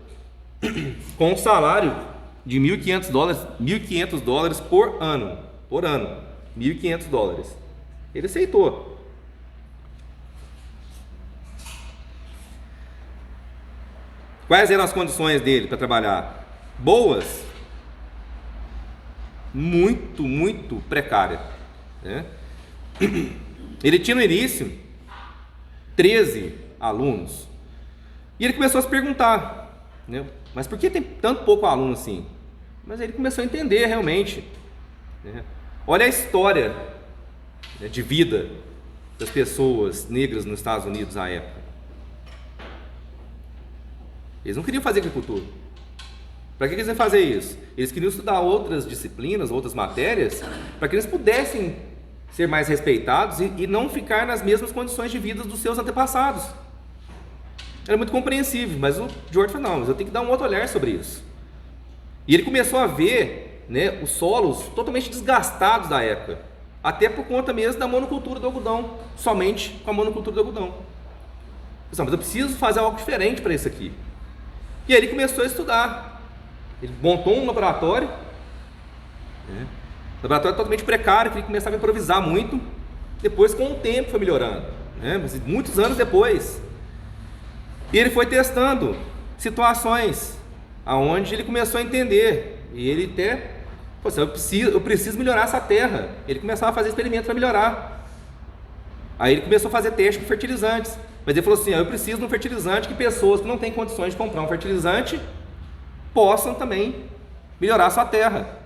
com um salário de $1.500 por ano, $1.500. Ele aceitou. Quais eram as condições dele para trabalhar? Boas, muito, muito precária, né? Ele tinha no início 13 alunos, e ele começou a se perguntar, né, mas por que tem tanto pouco aluno assim? Mas ele começou a entender realmente, né? Olha a história, né, de vida das pessoas negras nos Estados Unidos à época. Eles não queriam fazer agricultura. Para que eles iam fazer isso? Eles queriam estudar outras disciplinas, outras matérias, para que eles pudessem ser mais respeitados e não ficar nas mesmas condições de vida dos seus antepassados. Era muito compreensível, mas o George falou: não, mas eu tenho que dar um outro olhar sobre isso. E ele começou a ver, né, os solos totalmente desgastados da época, até por conta mesmo da monocultura do algodão, somente com a monocultura do algodão. Mas eu preciso fazer algo diferente para isso aqui. E aí ele começou a estudar. Ele montou um laboratório, né? Laboratório totalmente precário, que ele começava a improvisar muito. Depois, com o tempo, foi melhorando, né? Mas muitos anos depois. E ele foi testando situações aonde ele começou a entender, e ele até, eu preciso melhorar essa terra. Ele começava a fazer experimentos para melhorar. Aí ele começou a fazer teste com fertilizantes, mas ele falou assim, eu preciso de um fertilizante que pessoas que não têm condições de comprar um fertilizante possam também melhorar a sua terra.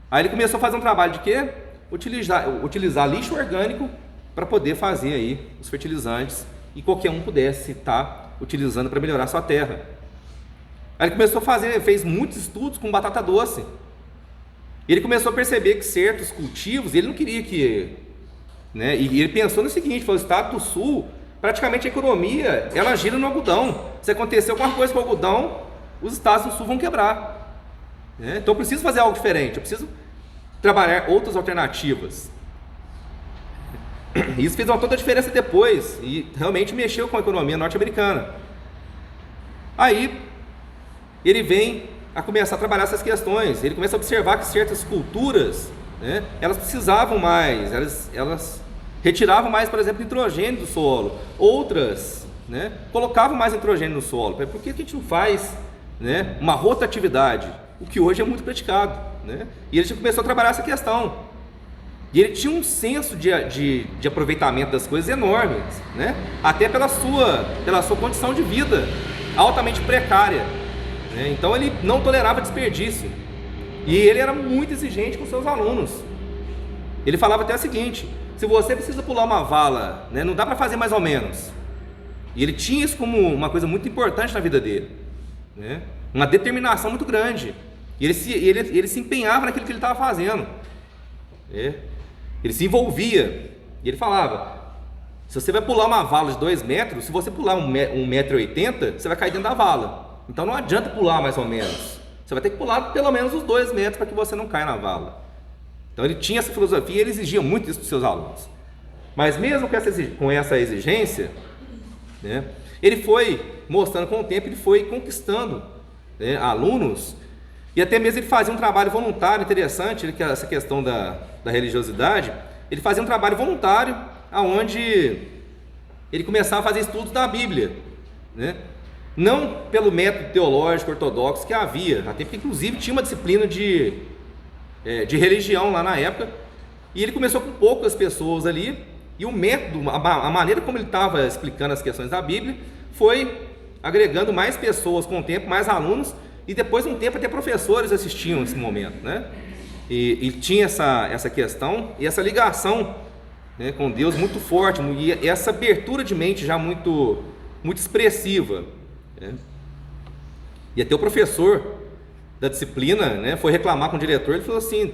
Aí ele começou a fazer um trabalho de quê? Utilizar lixo orgânico para poder fazer aí os fertilizantes e qualquer um pudesse estar utilizando para melhorar a sua terra. Aí ele começou a fez muitos estudos com batata doce. E ele começou a perceber que certos cultivos, ele não queria que... né? E ele pensou no seguinte, o estado do sul, praticamente a economia, ela gira no algodão. Se acontecer alguma coisa com o algodão, os estados do sul vão quebrar. Né? Então eu preciso fazer algo diferente, eu preciso trabalhar outras alternativas. Isso fez toda a diferença depois, e realmente mexeu com a economia norte-americana. Aí, ele vem a começar a trabalhar essas questões, ele começa a observar que certas culturas, né, elas precisavam mais, elas retiravam mais, por exemplo, nitrogênio do solo. Outras, né, colocavam mais nitrogênio no solo. Por que a gente não faz, né, uma rotatividade? O que hoje é muito praticado. Né? E ele começou a trabalhar essa questão. E ele tinha um senso de aproveitamento das coisas enorme, né? Até pela sua condição de vida altamente precária. Né? Então ele não tolerava desperdício. E ele era muito exigente com seus alunos. Ele falava até o seguinte: se você precisa pular uma vala, né, não dá para fazer mais ou menos. E ele tinha isso como uma coisa muito importante na vida dele, né? Uma determinação muito grande. E ele se empenhava naquilo que ele estava fazendo. Ele se envolvia. E ele falava: se você vai pular uma vala de 2 metros, se você pular 1,80 m, você vai cair dentro da vala. Então não adianta pular mais ou menos. Você vai ter que pular pelo menos os 2 metros para que você não caia na vala. Então ele tinha essa filosofia e ele exigia muito isso dos seus alunos. Mas mesmo com essa exigência, né, ele foi mostrando com o tempo, ele foi conquistando, né, alunos. E até mesmo ele fazia um trabalho voluntário interessante, que é essa questão da religiosidade. Ele fazia um trabalho voluntário, onde ele começava a fazer estudos da Bíblia, né? Não pelo método teológico ortodoxo que havia, até porque inclusive tinha uma disciplina de religião lá na época, e ele começou com poucas pessoas ali, e o método, a maneira como ele estava explicando as questões da Bíblia, foi agregando mais pessoas com o tempo, mais alunos. E depois de um tempo até professores assistiam nesse momento, né? E tinha essa questão e essa ligação, né, com Deus muito forte, e essa abertura de mente já muito expressiva, né? E até o professor da disciplina, né, foi reclamar com o diretor. Ele falou assim: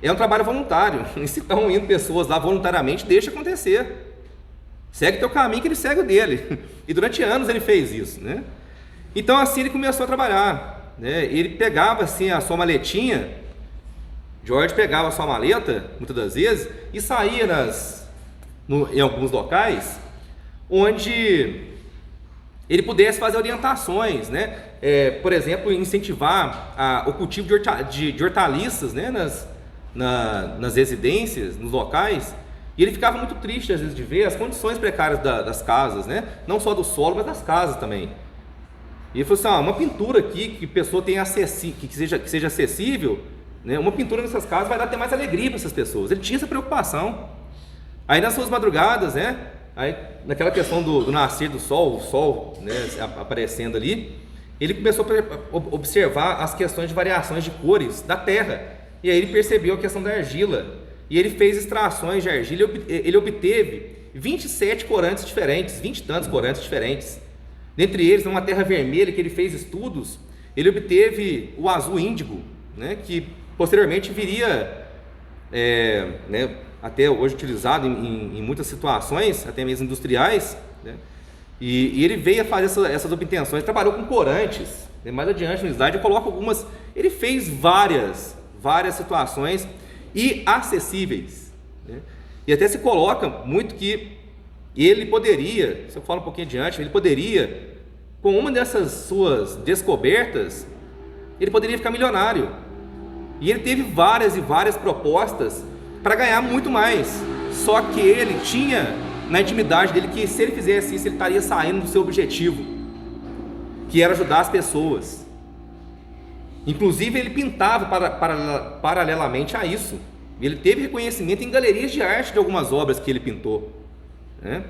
é um trabalho voluntário, e se estão indo pessoas lá voluntariamente, deixa acontecer, segue teu caminho que ele segue o dele. E durante anos ele fez isso, né? Então assim ele começou a trabalhar, né? Ele pegava assim a sua maletinha, George pegava a sua maleta, muitas das vezes, e saía em alguns locais, onde ele pudesse fazer orientações, né? Por exemplo, incentivar o cultivo de hortaliças, né? nas residências, nos locais. E ele ficava muito triste às vezes de ver as condições precárias das casas, né? Não só do solo, mas das casas também. E ele falou assim: uma pintura aqui que a pessoa tenha que seja acessível, né? Uma pintura nessas casas vai dar até mais alegria para essas pessoas. Ele tinha essa preocupação. Aí nas suas madrugadas, né? Aí naquela questão do nascer do sol, o sol, né, aparecendo ali, ele começou a observar as questões de variações de cores da terra. E aí ele percebeu a questão da argila. E ele fez extrações de argila. Ele obteve 27 corantes diferentes, 20 e tantos corantes diferentes. Dentre eles, numa terra vermelha que ele fez estudos, ele obteve o azul índigo, né, que posteriormente viria, né, até hoje utilizado em muitas situações, até mesmo industriais, né, e ele veio a fazer essas obtenções, trabalhou com corantes, né. Mais adiante no slide eu coloco algumas. Ele fez várias situações e acessíveis, né, e até se coloca muito que ele poderia, se eu falar um pouquinho adiante, ele poderia, com uma dessas suas descobertas, ele poderia ficar milionário. E ele teve várias e várias propostas para ganhar muito mais. Só que ele tinha na intimidade dele que se ele fizesse isso, ele estaria saindo do seu objetivo. que era ajudar as pessoas. Inclusive ele pintava paralelamente a isso. Ele teve reconhecimento em galerias de arte de algumas obras que ele pintou, né?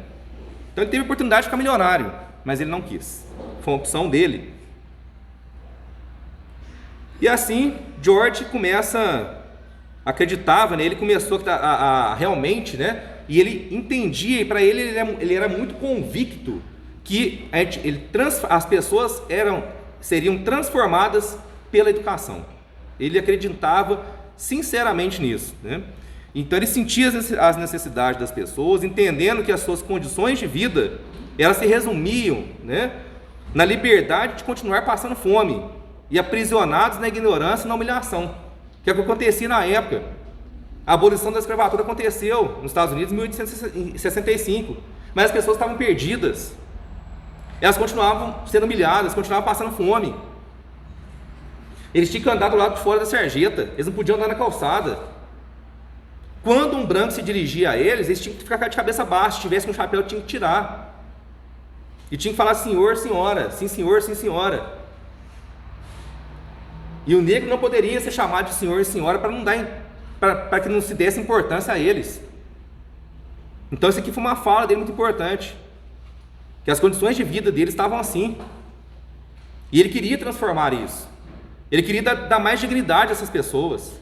Então ele teve a oportunidade de ficar milionário, mas ele não quis. Foi uma opção dele. E assim George acreditava, né? Ele começou a realmente, né? E ele entendia, e para ele era muito convicto que as pessoas seriam transformadas pela educação. Ele acreditava sinceramente nisso, né? Então ele sentia as necessidades das pessoas, entendendo que as suas condições de vida, elas se resumiam, né, na liberdade de continuar passando fome e aprisionados na ignorância e na humilhação, que é o que acontecia na época. A abolição da escravatura aconteceu nos Estados Unidos em 1865, mas as pessoas estavam perdidas, elas continuavam sendo humilhadas, continuavam passando fome. Eles tinham que andar do lado de fora da sarjeta, eles não podiam andar na calçada. Quando um branco se dirigia a eles, eles tinham que ficar de cabeça baixa. Se tivesse um chapéu, tinham que tirar. E tinha que falar senhor, senhora, sim senhor, sim senhora. E o negro não poderia ser chamado de senhor e senhora para que não se desse importância a eles. Então isso aqui foi uma fala dele muito importante, que as condições de vida dele estavam assim, e ele queria transformar isso. Ele queria dar mais dignidade a essas pessoas.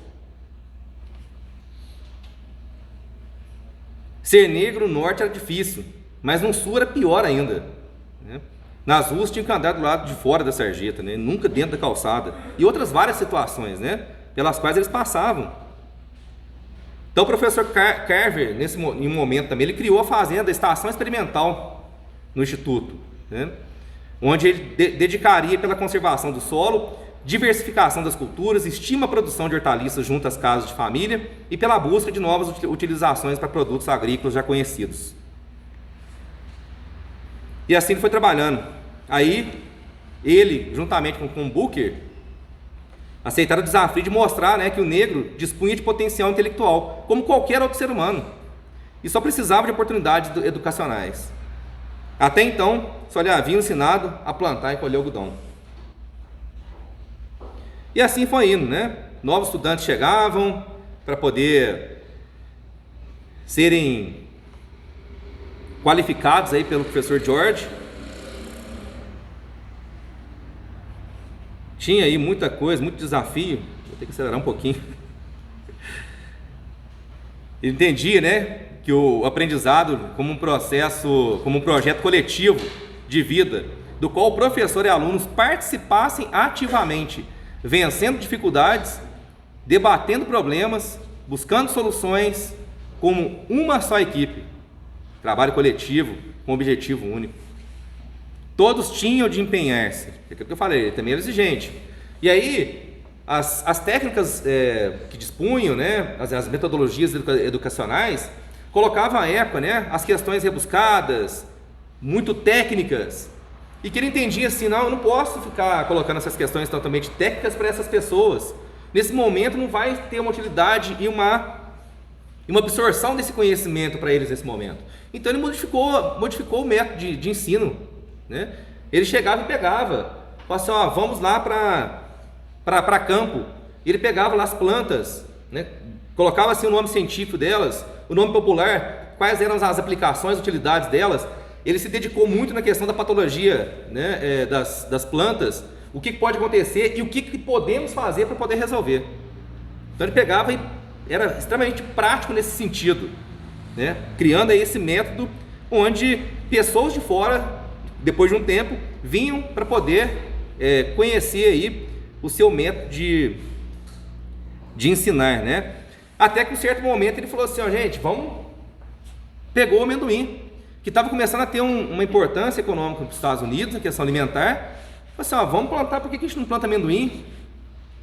Ser negro no norte era difícil, mas no sul era pior ainda, né? Nas ruas tinha que andar do lado de fora da sarjeta, né? Nunca dentro da calçada. E outras várias situações, né, pelas quais eles passavam. Então o professor Carver, em um momento também, ele criou a fazenda, a estação experimental no Instituto, né, onde ele dedicaria pela conservação do solo, diversificação das culturas, estima a produção de hortaliças junto às casas de família e pela busca de novas utilizações para produtos agrícolas já conhecidos. E assim ele foi trabalhando. Aí ele, juntamente com Booker, aceitaram o desafio de mostrar, né, que o negro dispunha de potencial intelectual, como qualquer outro ser humano, e só precisava de oportunidades educacionais. Até então, só lhe haviam ensinado a plantar e colher algodão. E assim foi indo, né? Novos estudantes chegavam para poder serem qualificados aí pelo professor George. Tinha aí muita coisa, muito desafio. Vou ter que acelerar um pouquinho. Ele entendia, né, que o aprendizado como um processo, como um projeto coletivo de vida, do qual o professor e alunos participassem ativamente, vencendo dificuldades, debatendo problemas, buscando soluções, como uma só equipe, trabalho coletivo com objetivo único. Todos tinham de empenhar-se, é o que eu falei, ele também era exigente. E aí, as técnicas que dispunham, né, as metodologias educacionais, colocavam à época, né, as questões rebuscadas, muito técnicas, e que ele entendia assim, não, eu não posso ficar colocando essas questões totalmente técnicas para essas pessoas. Nesse momento não vai ter uma utilidade e uma absorção desse conhecimento para eles nesse momento. Então ele modificou o método de ensino, né? Ele chegava e pegava, falava assim, ó, vamos lá para campo. Ele pegava lá as plantas, né? Colocava assim o nome científico delas, o nome popular, quais eram as aplicações, utilidades delas. Ele se dedicou muito na questão da patologia, né, das plantas, o que pode acontecer e o que podemos fazer para poder resolver. Então ele pegava e era extremamente prático nesse sentido, né, criando aí esse método onde pessoas de fora, depois de um tempo, vinham para poder conhecer aí o seu método de ensinar, né? Até que em um certo momento ele falou assim, ó, gente, pegou o amendoim, que estava começando a ter uma importância econômica para os Estados Unidos, na questão alimentar. Falei assim, ó, vamos plantar, por que a gente não planta amendoim?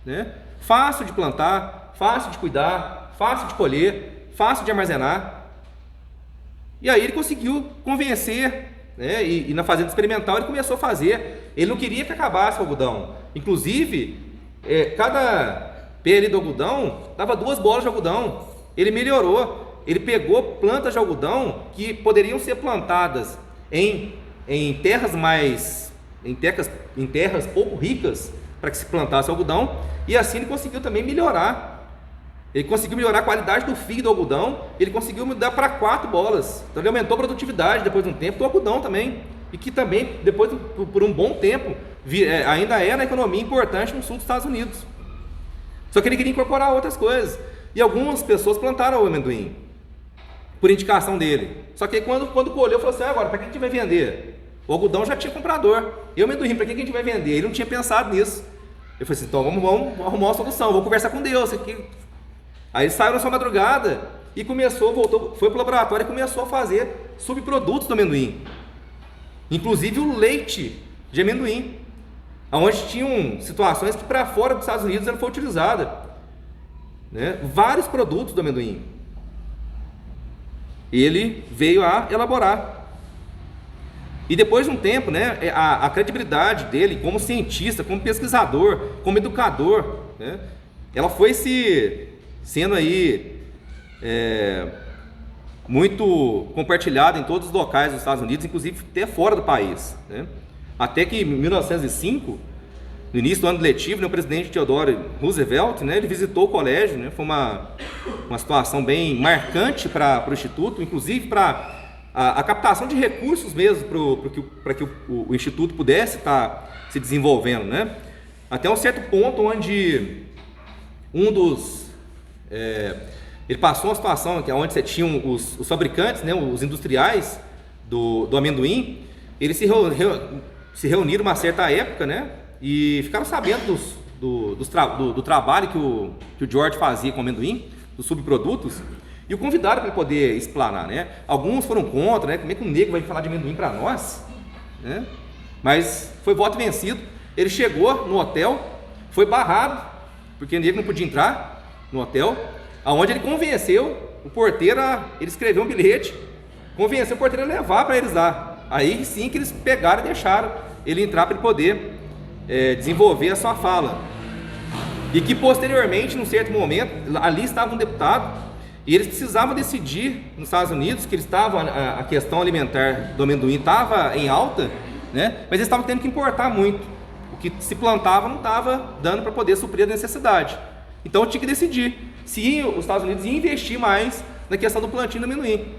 Né? Fácil de plantar, fácil de cuidar, fácil de colher, fácil de armazenar. E aí ele conseguiu convencer, né? E na fazenda experimental ele começou a fazer. Ele não queria que acabasse o algodão. Inclusive, cada pé ali do algodão dava 2 bolas de algodão. Ele melhorou. Ele pegou plantas de algodão que poderiam ser plantadas em terras mais em terras pouco ricas para que se plantasse algodão, e assim ele conseguiu também melhorar. Ele conseguiu melhorar a qualidade do fio do algodão, ele conseguiu mudar para 4 bolas. Então ele aumentou a produtividade depois de um tempo do algodão também. E que também, depois por um bom tempo, ainda é na economia importante no sul dos Estados Unidos. Só que ele queria incorporar outras coisas. E algumas pessoas plantaram o amendoim, por indicação dele. Só que quando colheu, falou assim: agora, para que a gente vai vender? O algodão já tinha comprador. E o amendoim, para que a gente vai vender? Ele não tinha pensado nisso. Eu falei assim: então vamos arrumar uma solução, vou conversar com Deus. Aí ele saiu na sua madrugada e voltou, foi para o laboratório e começou a fazer subprodutos do amendoim. Inclusive o leite de amendoim, onde tinham situações que para fora dos Estados Unidos ela foi utilizada, né? Vários produtos do amendoim. Ele veio a elaborar. E depois de um tempo, né, a credibilidade dele como cientista, como pesquisador, como educador, né, ela foi sendo aí muito compartilhada em todos os locais dos Estados Unidos, inclusive até fora do país, né? Até que em 1905, no início do ano letivo, né, o presidente Theodore Roosevelt, né, ele visitou o colégio, né? Foi uma situação bem marcante para o Instituto, inclusive para a captação de recursos mesmo para que o Instituto pudesse estar se desenvolvendo, né? Até um certo ponto onde ele passou uma situação onde você tinha os fabricantes, né, os industriais do amendoim, eles se reuniram uma certa época, né, e ficaram sabendo do trabalho que o George fazia com o amendoim, dos subprodutos, e o convidaram para poder explanar, né. Alguns foram contra, né, como é que um negro vai falar de amendoim para nós, né, mas foi voto vencido. Ele chegou no hotel, foi barrado, porque o negro não podia entrar no hotel, aonde ele convenceu o porteiro ele escreveu um bilhete, convenceu o porteiro a levar para eles lá. Aí sim que eles pegaram e deixaram ele entrar para ele poder desenvolver a sua fala. E que posteriormente, num certo momento, ali estava um deputado e eles precisavam decidir nos Estados Unidos que a questão alimentar do amendoim estava em alta, né? Mas eles estavam tendo que importar muito. O que se plantava não estava dando para poder suprir a necessidade. Então tinha que decidir se os Estados Unidos iam investir mais na questão do plantio do amendoim.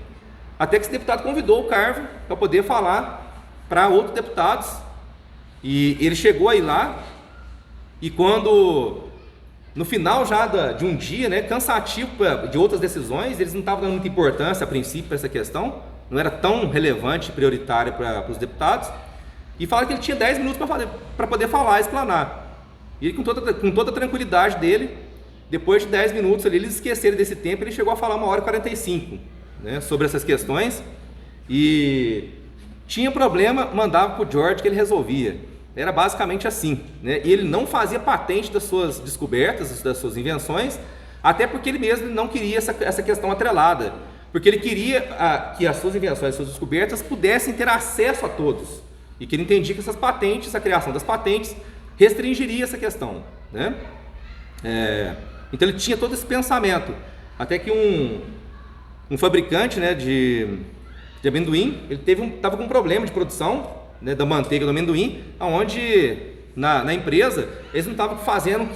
Até que esse deputado convidou o Carver para poder falar para outros deputados. E ele chegou aí lá, e quando, no final já de um dia, né, cansativo de outras decisões, eles não estavam dando muita importância a princípio para essa questão, não era tão relevante e prioritária para os deputados, e falaram que ele tinha 10 minutos para poder falar, explanar. E ele, com toda a tranquilidade dele, depois de 10 minutos ali, eles esqueceram desse tempo, ele chegou a falar 1h45, né, sobre essas questões, e tinha problema, mandava para o George que ele resolvia. Era basicamente assim, né? E ele não fazia patente das suas descobertas, das suas invenções, até porque ele mesmo não queria essa questão atrelada, porque ele queria que as suas invenções, as suas descobertas pudessem ter acesso a todos, e que ele entendia que essas patentes, a criação das patentes, restringiria essa questão, né? Então ele tinha todo esse pensamento, até que um fabricante, né, de amendoim, ele estava com um problema de produção, né, da manteiga do amendoim, onde na empresa eles não estavam fazendo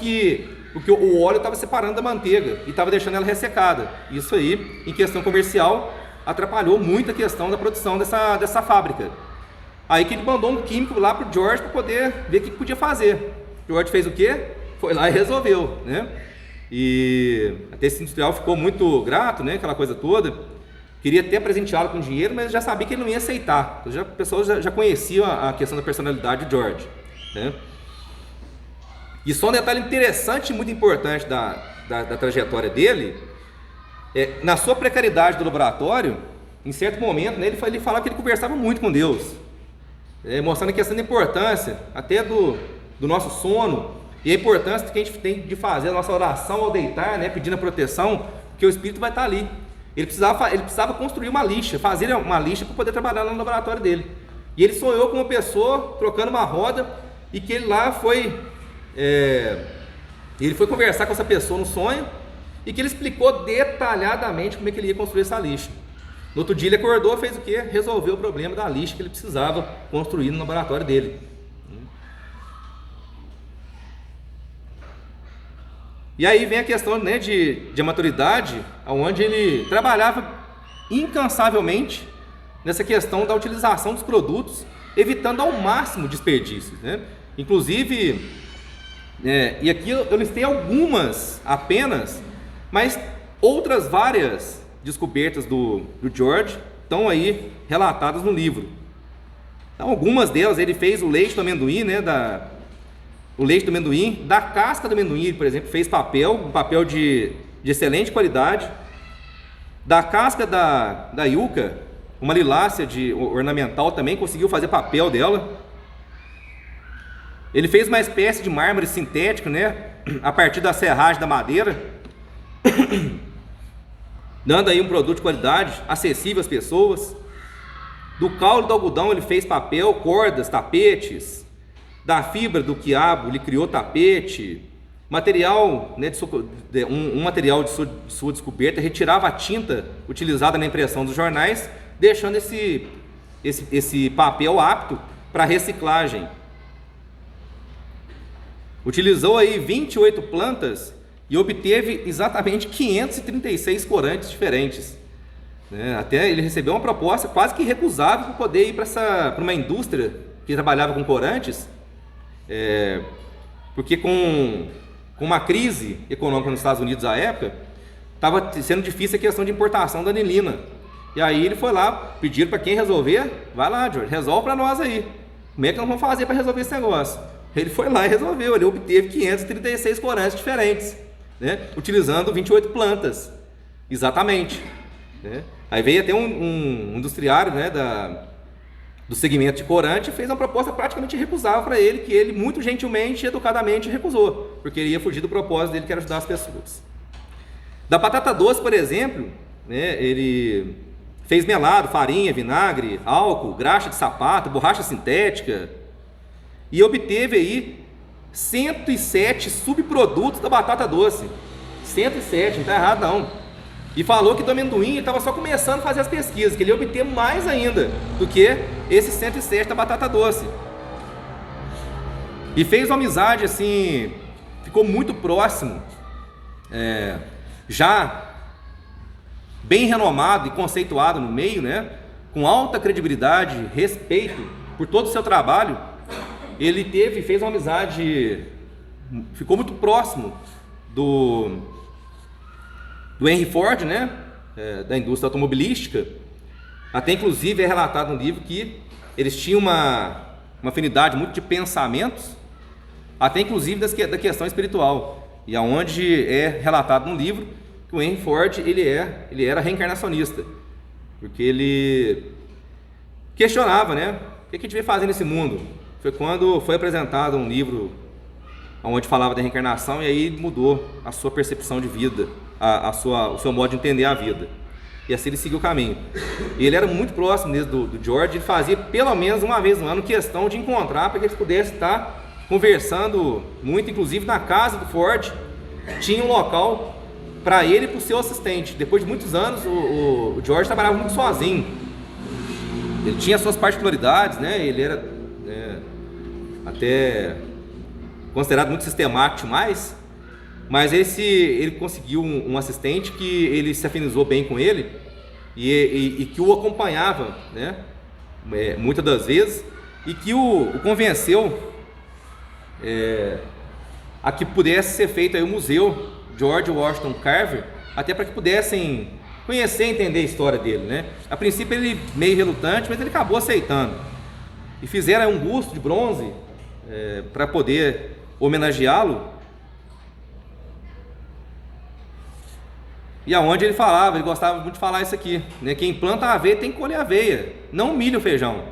porque o óleo estava separando da manteiga e estava deixando ela ressecada. Isso aí, em questão comercial, atrapalhou muito a questão da produção dessa fábrica. Aí que ele mandou um químico lá para o George para poder ver o que podia fazer. O George fez o quê? Foi lá e resolveu, né? E até esse industrial ficou muito grato, né? Aquela coisa toda. Queria até presenteá-lo com dinheiro, mas já sabia que ele não ia aceitar. Então, a pessoa já conhecia a questão da personalidade de George, né? E só um detalhe interessante e muito importante da trajetória dele, na sua precariedade do laboratório, em certo momento, né, ele falava que ele conversava muito com Deus, mostrando a questão da importância até do nosso sono e a importância que a gente tem de fazer a nossa oração ao deitar, né, pedindo a proteção, porque o Espírito vai estar ali. Ele precisava construir uma lixa, fazer uma lixa para poder trabalhar lá no laboratório dele. E ele sonhou com uma pessoa trocando uma roda, e que ele lá foi conversar com essa pessoa no sonho, e que ele explicou detalhadamente como é que ele ia construir essa lixa. No outro dia ele acordou, fez o quê? Resolveu o problema da lixa que ele precisava construir no laboratório dele. E aí vem a questão, né, de maturidade, onde ele trabalhava incansavelmente nessa questão da utilização dos produtos, evitando ao máximo desperdícios, né? Inclusive, e aqui eu listei algumas apenas, mas outras várias descobertas do George estão aí relatadas no livro. Então, algumas delas, ele fez o leite do amendoim, né, o leite do amendoim, da casca do amendoim, por exemplo, fez um papel de excelente qualidade. Da casca da yuca, uma lilácea ornamental também conseguiu fazer papel dela. Ele fez uma espécie de mármore sintético, né, a partir da serragem da madeira, dando aí um produto de qualidade, acessível às pessoas. Do caule do algodão ele fez papel, cordas, tapetes. Da fibra do quiabo ele criou tapete. Material, né, um material de sua descoberta retirava a tinta utilizada na impressão dos jornais, deixando esse papel apto para reciclagem. Utilizou aí 28 plantas e obteve exatamente 536 corantes diferentes. Até ele recebeu uma proposta quase que recusável para poder ir para uma indústria que trabalhava com corantes, porque com uma crise econômica nos Estados Unidos à época, estava sendo difícil a questão de importação da anilina. E aí ele foi lá, pediram para quem resolver, vai lá, George, resolve para nós aí. Como é que nós vamos fazer para resolver esse negócio? Ele foi lá e resolveu, ele obteve 536 corantes diferentes, né, utilizando 28 plantas, exatamente. Né? Aí veio até um industriário, né, do segmento de corante e fez uma proposta praticamente recusável para ele, que ele muito gentilmente e educadamente recusou, porque ele ia fugir do propósito dele, que era ajudar as pessoas. Da batata doce, por exemplo, né, ele fez melado, farinha, vinagre, álcool, graxa de sapato, borracha sintética, e obteve aí 107 subprodutos da batata doce. 107, não está errado não. E falou que do amendoim ele estava só começando a fazer as pesquisas, que ele ia obter mais ainda do que esses 107 da batata doce. E fez uma amizade assim, ficou muito próximo, já bem renomado e conceituado no meio, né, com alta credibilidade, respeito por todo o seu trabalho. Ele fez uma amizade, ficou muito próximo do Henry Ford, né, da indústria automobilística. Até inclusive é relatado no livro que eles tinham uma afinidade muito de pensamentos, até inclusive da questão espiritual, e aonde é relatado no livro que o Henry Ford ele era reencarnacionista, porque ele questionava, né, o que a gente veio fazer nesse mundo. Foi quando foi apresentado um livro onde falava da reencarnação, e aí mudou a sua percepção de vida, o seu modo de entender a vida. E assim ele seguiu o caminho. E ele era muito próximo mesmo do George, ele fazia pelo menos uma vez no ano questão de encontrar para que eles pudessem estar conversando muito, inclusive na casa do Ford. Tinha um local para ele e para o seu assistente. Depois de muitos anos, o George trabalhava muito sozinho. Ele tinha suas particularidades, né? Ele era até considerado muito sistemático mais, mas ele conseguiu um assistente que ele se afinizou bem com ele e que o acompanhava, né, muitas das vezes, e que o convenceu a que pudesse ser feito aí o museu George Washington Carver, até para que pudessem conhecer e entender a história dele, né? A princípio ele meio relutante, mas ele acabou aceitando, e fizeram um busto de bronze para poder homenageá-lo, e aonde ele falava, ele gostava muito de falar isso aqui, né? Quem planta aveia tem que colher aveia, não milho ou feijão.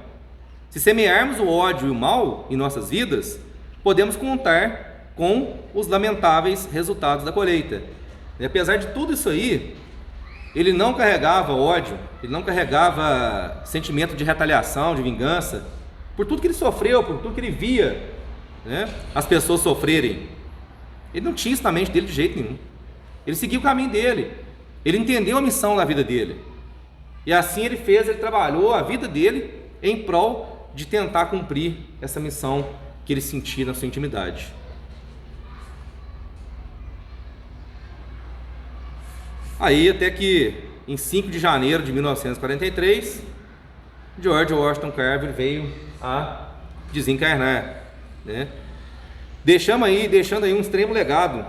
Se semearmos o ódio e o mal em nossas vidas, podemos contar com os lamentáveis resultados da colheita. E apesar de tudo isso aí, ele não carregava ódio, ele não carregava sentimento de retaliação, de vingança, por tudo que ele sofreu, por tudo que ele via, né, as pessoas sofrerem. Ele não tinha isso na mente dele de jeito nenhum. Ele seguiu o caminho dele, ele entendeu a missão da vida dele, e assim ele trabalhou a vida dele em prol de tentar cumprir essa missão que ele sentia na sua intimidade. Aí até que em 5 de janeiro de 1943, George Washington Carver veio a desencarnar, né? Deixando aí um extremo legado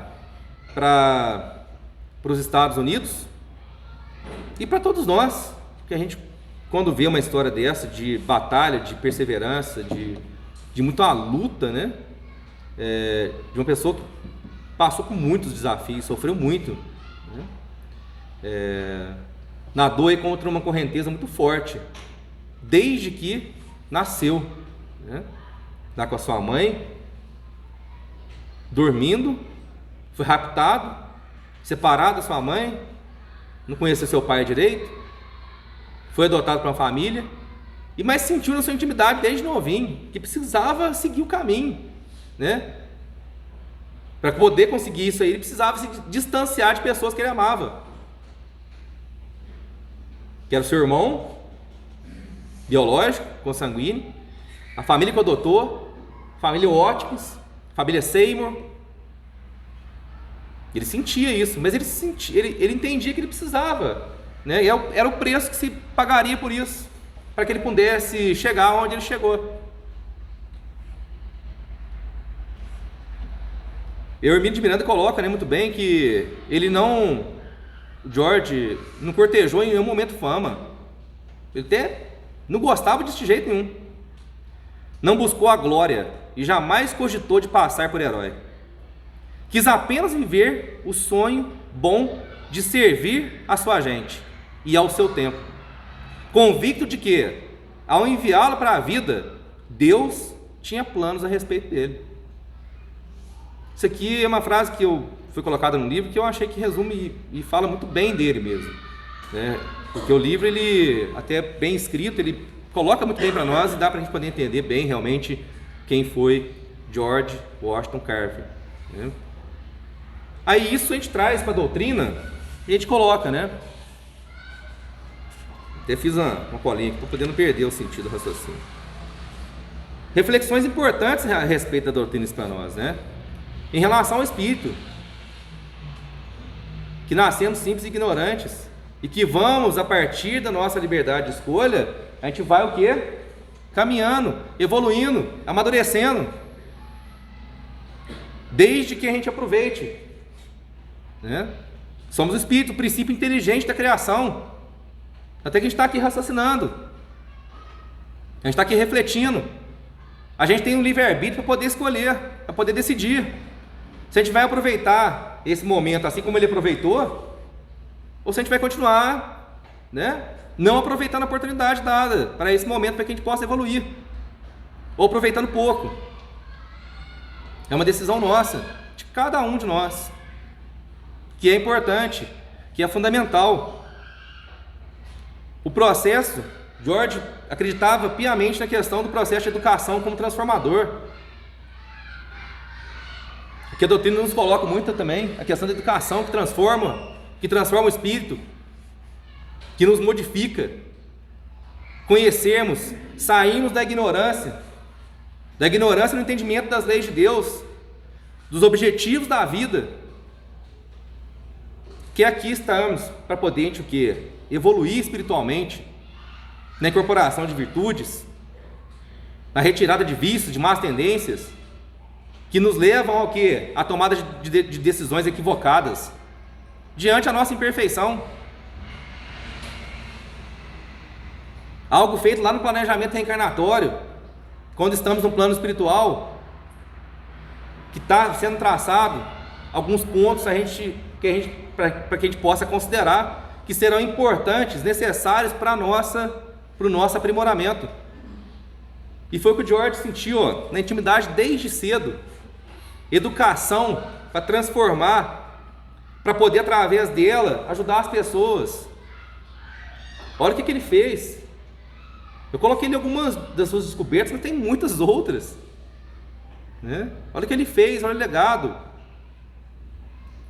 para os Estados Unidos e para todos nós, que a gente, quando vê uma história dessa, de batalha, de perseverança, de muita luta, né? De uma pessoa que passou por muitos desafios, sofreu muito, né? Nadou aí contra uma correnteza muito forte, desde que nasceu, né? Lá com a sua mãe, dormindo, foi raptado, separado da sua mãe, não conhecia seu pai direito, foi adotado por uma família, mas sentiu na sua intimidade desde novinho que precisava seguir o caminho, né? Para poder conseguir isso aí, ele precisava se distanciar de pessoas que ele amava, que era o seu irmão biológico, consanguíneo, a família que o adotou, a família Watkins, a família Seymour. Ele sentia isso, mas ele entendia que ele precisava, né? E era o preço que se pagaria por isso, para que ele pudesse chegar onde ele chegou. Hermínio de Miranda coloca, né, muito bem que George não cortejou em nenhum momento fama. Ele até não gostava desse jeito nenhum. Não buscou a glória e jamais cogitou de passar por herói. Quis apenas viver o sonho bom de servir a sua gente e ao seu tempo, convicto de que, ao enviá-lo para a vida, Deus tinha planos a respeito dele. Isso aqui é uma frase que foi colocada no livro que eu achei que resume e fala muito bem dele mesmo, né? Porque o livro, ele até bem escrito, ele coloca muito bem para nós e dá para a gente poder entender bem realmente quem foi George Washington Carver, né? Aí isso a gente traz para a doutrina e a gente coloca, né? Até fiz uma colinha aqui, estou podendo perder o sentido do raciocínio. Reflexões importantes a respeito da doutrina para nós, né? Em relação ao Espírito, que nascemos simples e ignorantes, e que vamos, a partir da nossa liberdade de escolha, a gente vai o quê? Caminhando, evoluindo, amadurecendo, desde que a gente aproveite, né? Somos o Espírito, o princípio inteligente da criação, até que a gente está aqui raciocinando, a gente está aqui refletindo, a gente tem um livre-arbítrio para poder escolher, para poder decidir, se a gente vai aproveitar esse momento assim como ele aproveitou, ou se a gente vai continuar, né, não aproveitando a oportunidade dada para esse momento, para que a gente possa evoluir, ou aproveitando pouco. É uma decisão nossa, de cada um de nós, que é importante, que é fundamental. O processo, George acreditava piamente na questão do processo de educação como transformador, porque a doutrina nos coloca muito também a questão da educação que transforma o espírito, que nos modifica. Conhecermos, saímos da ignorância no entendimento das leis de Deus, dos objetivos da vida, que aqui estamos para poder o quê? Evoluir espiritualmente, na incorporação de virtudes, na retirada de vícios, de más tendências, que nos levam ao quê? A tomada de decisões equivocadas, diante da nossa imperfeição. Algo feito lá no planejamento reencarnatório, quando estamos no plano espiritual, que está sendo traçado alguns pontos para que a gente possa considerar que serão importantes, necessários para o nosso aprimoramento. E foi o que o George sentiu, na intimidade desde cedo. Educação para transformar, para poder através dela ajudar as pessoas. Olha o que ele fez. Eu coloquei em algumas das suas descobertas, mas tem muitas outras, né? Olha o que ele fez, olha o legado.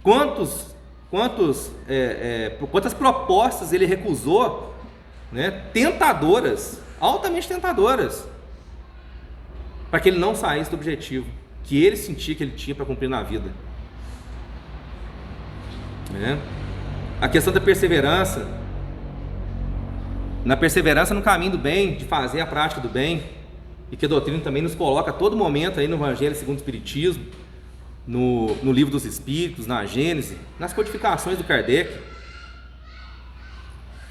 Quantas propostas ele recusou, né? Tentadoras, altamente tentadoras, para que ele não saísse do objetivo que ele sentia que ele tinha para cumprir na vida, né? a questão da perseverança, na perseverança no caminho do bem, de fazer a prática do bem, e que a doutrina também nos coloca a todo momento aí no Evangelho segundo o Espiritismo, no Livro dos Espíritos, na Gênese, nas codificações do Kardec.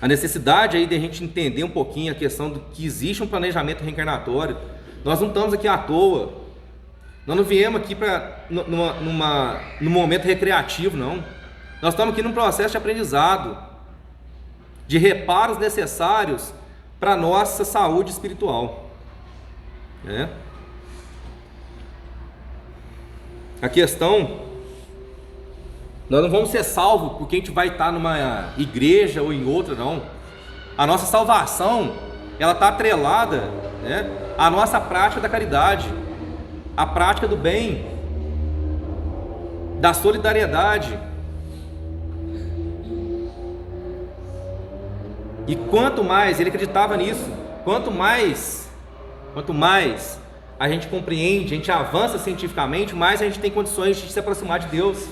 A necessidade aí de a gente entender um pouquinho a questão do que existe um planejamento reencarnatório. Nós não estamos aqui à toa, nós não viemos aqui num momento recreativo, não. Nós estamos aqui num processo de aprendizado, de reparos necessários para a nossa saúde espiritual. A questão, nós não vamos ser salvos porque a gente vai estar numa igreja ou em outra, não. A nossa salvação, ela está atrelada, à nossa prática da caridade, à prática do bem, da solidariedade. E quanto mais ele acreditava nisso, quanto mais a gente compreende, a gente avança cientificamente, mais a gente tem condições de se aproximar de Deus.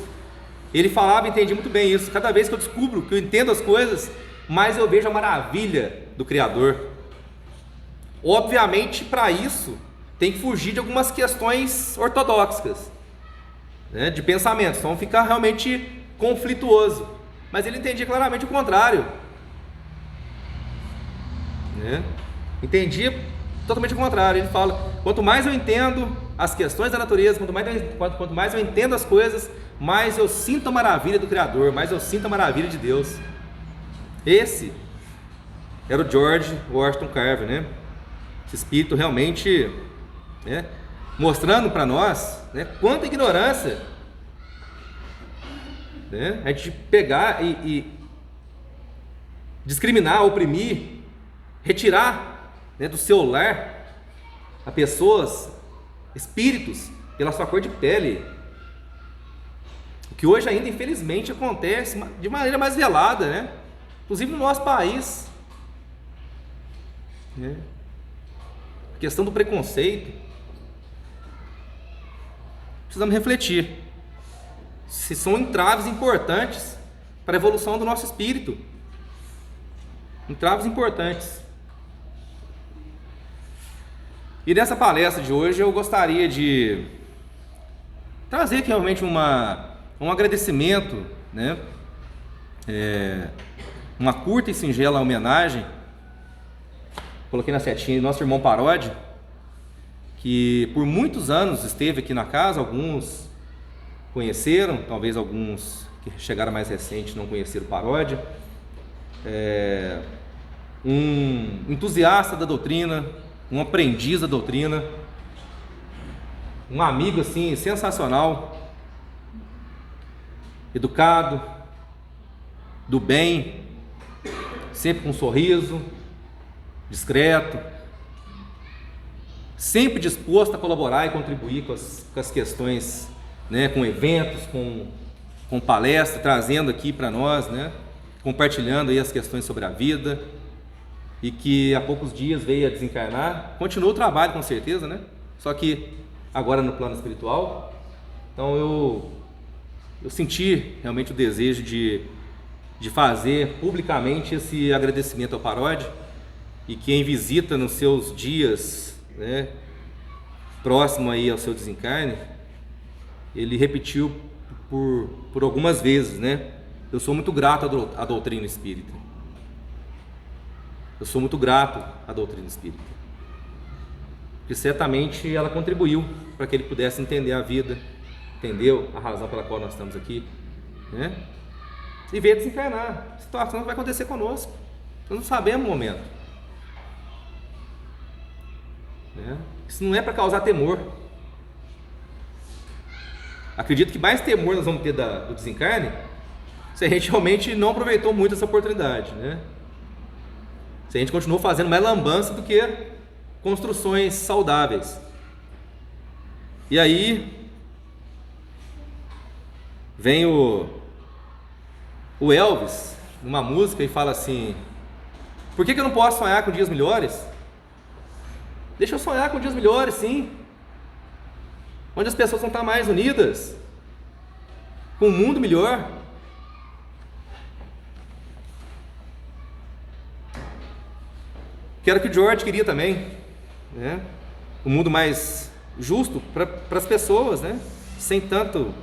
Ele falava e entendia muito bem isso. Cada vez que eu descubro, que eu entendo as coisas, mais eu vejo a maravilha do Criador. Obviamente, para isso, tem que fugir de algumas questões ortodoxas, de pensamento, senão fica realmente conflituoso. Mas ele entendia claramente o contrário. Entendia totalmente o contrário. Ele fala: quanto mais eu entendo as questões da natureza, quanto mais eu entendo as coisas, mais eu sinto a maravilha do Criador, mais eu sinto a maravilha de Deus. Esse era o George Washington Carver, Esse espírito realmente, mostrando para nós, quanta ignorância, a gente pegar e discriminar, oprimir, retirar do seu lar a pessoas, espíritos, pela sua cor de pele. O que hoje ainda, infelizmente, acontece de maneira mais velada, inclusive no nosso país. A questão do preconceito. Precisamos refletir se são entraves importantes para a evolução do nosso espírito. Entraves importantes. E nessa palestra de hoje eu gostaria de trazer aqui realmente um agradecimento, uma curta e singela homenagem. Coloquei na setinha nosso irmão Paródia, que por muitos anos esteve aqui na casa. Alguns conheceram, talvez alguns que chegaram mais recente não conheceram Paródia. Um entusiasta da doutrina, um aprendiz da doutrina, um amigo assim sensacional, educado, do bem, sempre com um sorriso, discreto, sempre disposto a colaborar e contribuir com as questões, com eventos, com palestra, trazendo aqui para nós, compartilhando aí as questões sobre a vida. E que há poucos dias veio a desencarnar. Continua o trabalho, com certeza, só que agora no plano espiritual. Então eu senti realmente o desejo de fazer publicamente esse agradecimento ao Paródia. E quem visita nos seus dias, próximo aí ao seu desencarne, ele repetiu por algumas vezes, eu sou muito grato à doutrina espírita. Eu sou muito grato à doutrina espírita, porque certamente ela contribuiu para que ele pudesse entender a vida, entendeu a razão pela qual nós estamos aqui, e veio desencarnar. A situação vai acontecer conosco, nós não sabemos o momento. Isso não é para causar temor. Acredito que mais temor nós vamos ter do desencarne se a gente realmente não aproveitou muito essa oportunidade, Se a gente continuou fazendo mais lambança do que construções saudáveis. E aí vem o Elvis numa música e fala assim: por que eu não posso sonhar com dias melhores? Deixa eu sonhar com dias melhores, sim, onde as pessoas vão estar mais unidas, com um mundo melhor. que era o que o George queria também, né? Um mundo mais justo para as pessoas, né? Sem tanto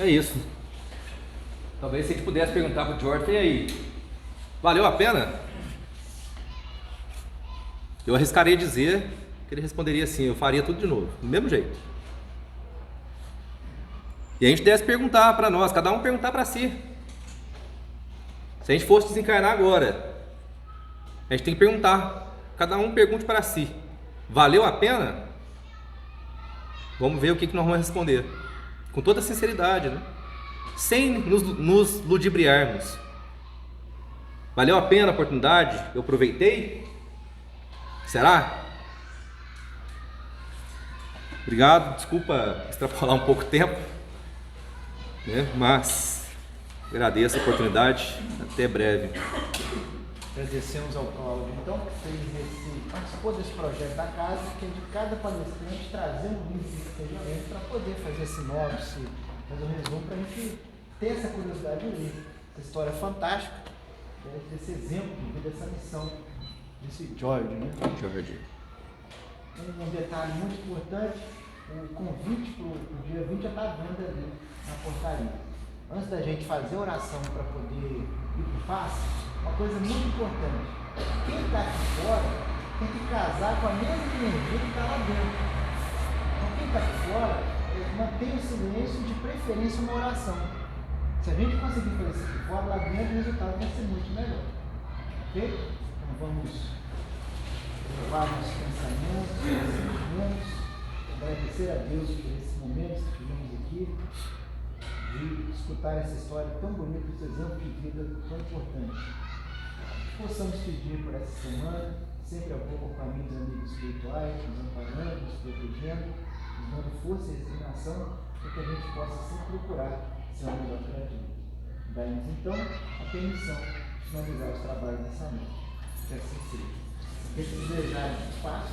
é isso. Talvez se a gente pudesse perguntar para o George, e aí, valeu a pena? Eu arriscaria dizer que ele responderia assim, eu faria tudo de novo, do mesmo jeito. E a gente deve perguntar para nós, cada um perguntar para si. Se a gente fosse desencarnar agora, a gente tem que perguntar, cada um pergunte para si, valeu a pena? Vamos ver o que nós vamos responder, com toda sinceridade, né? Sem nos ludibriarmos. Valeu a pena a oportunidade? Eu aproveitei? Será? Obrigado, desculpa extrapolar um pouco o tempo, né? Mas agradeço a oportunidade, até breve. Agradecemos ao Cláudio, então, que participou desse projeto da casa, que é de cada palestrante trazer um livro de experiência para poder fazer esse sinopse, fazer um resumo, para a gente ter essa curiosidade de ler. Essa história fantástica, desse exemplo de vida, dessa missão desse George, né? George. Um detalhe muito importante, o convite para o dia 20 já está à venda ali na portaria. Antes da gente fazer a oração para poder ir para o passe, uma coisa muito importante, quem está aqui fora tem que casar com a mesma energia que está lá dentro. Então quem está aqui fora, mantém o silêncio, de preferência uma oração. Se a gente conseguir fazer isso aqui fora, lá dentro o resultado vai ser muito melhor. Ok? Então vamos levar nossos pensamentos, nossos sentimentos, agradecer a Deus por esses momentos que tivemos aqui, de escutar essa história tão bonita, esse exemplo de vida tão importante. possamos pedir por essa semana, sempre avô com amigos e amigos espirituais, nos amparando, nos protegendo, nos dando força e resignação, para que a gente possa sempre procurar ser o melhor para a vida. Daí então a permissão de finalizar os trabalhos dessa noite. Que assim seja. Se desejarem paz,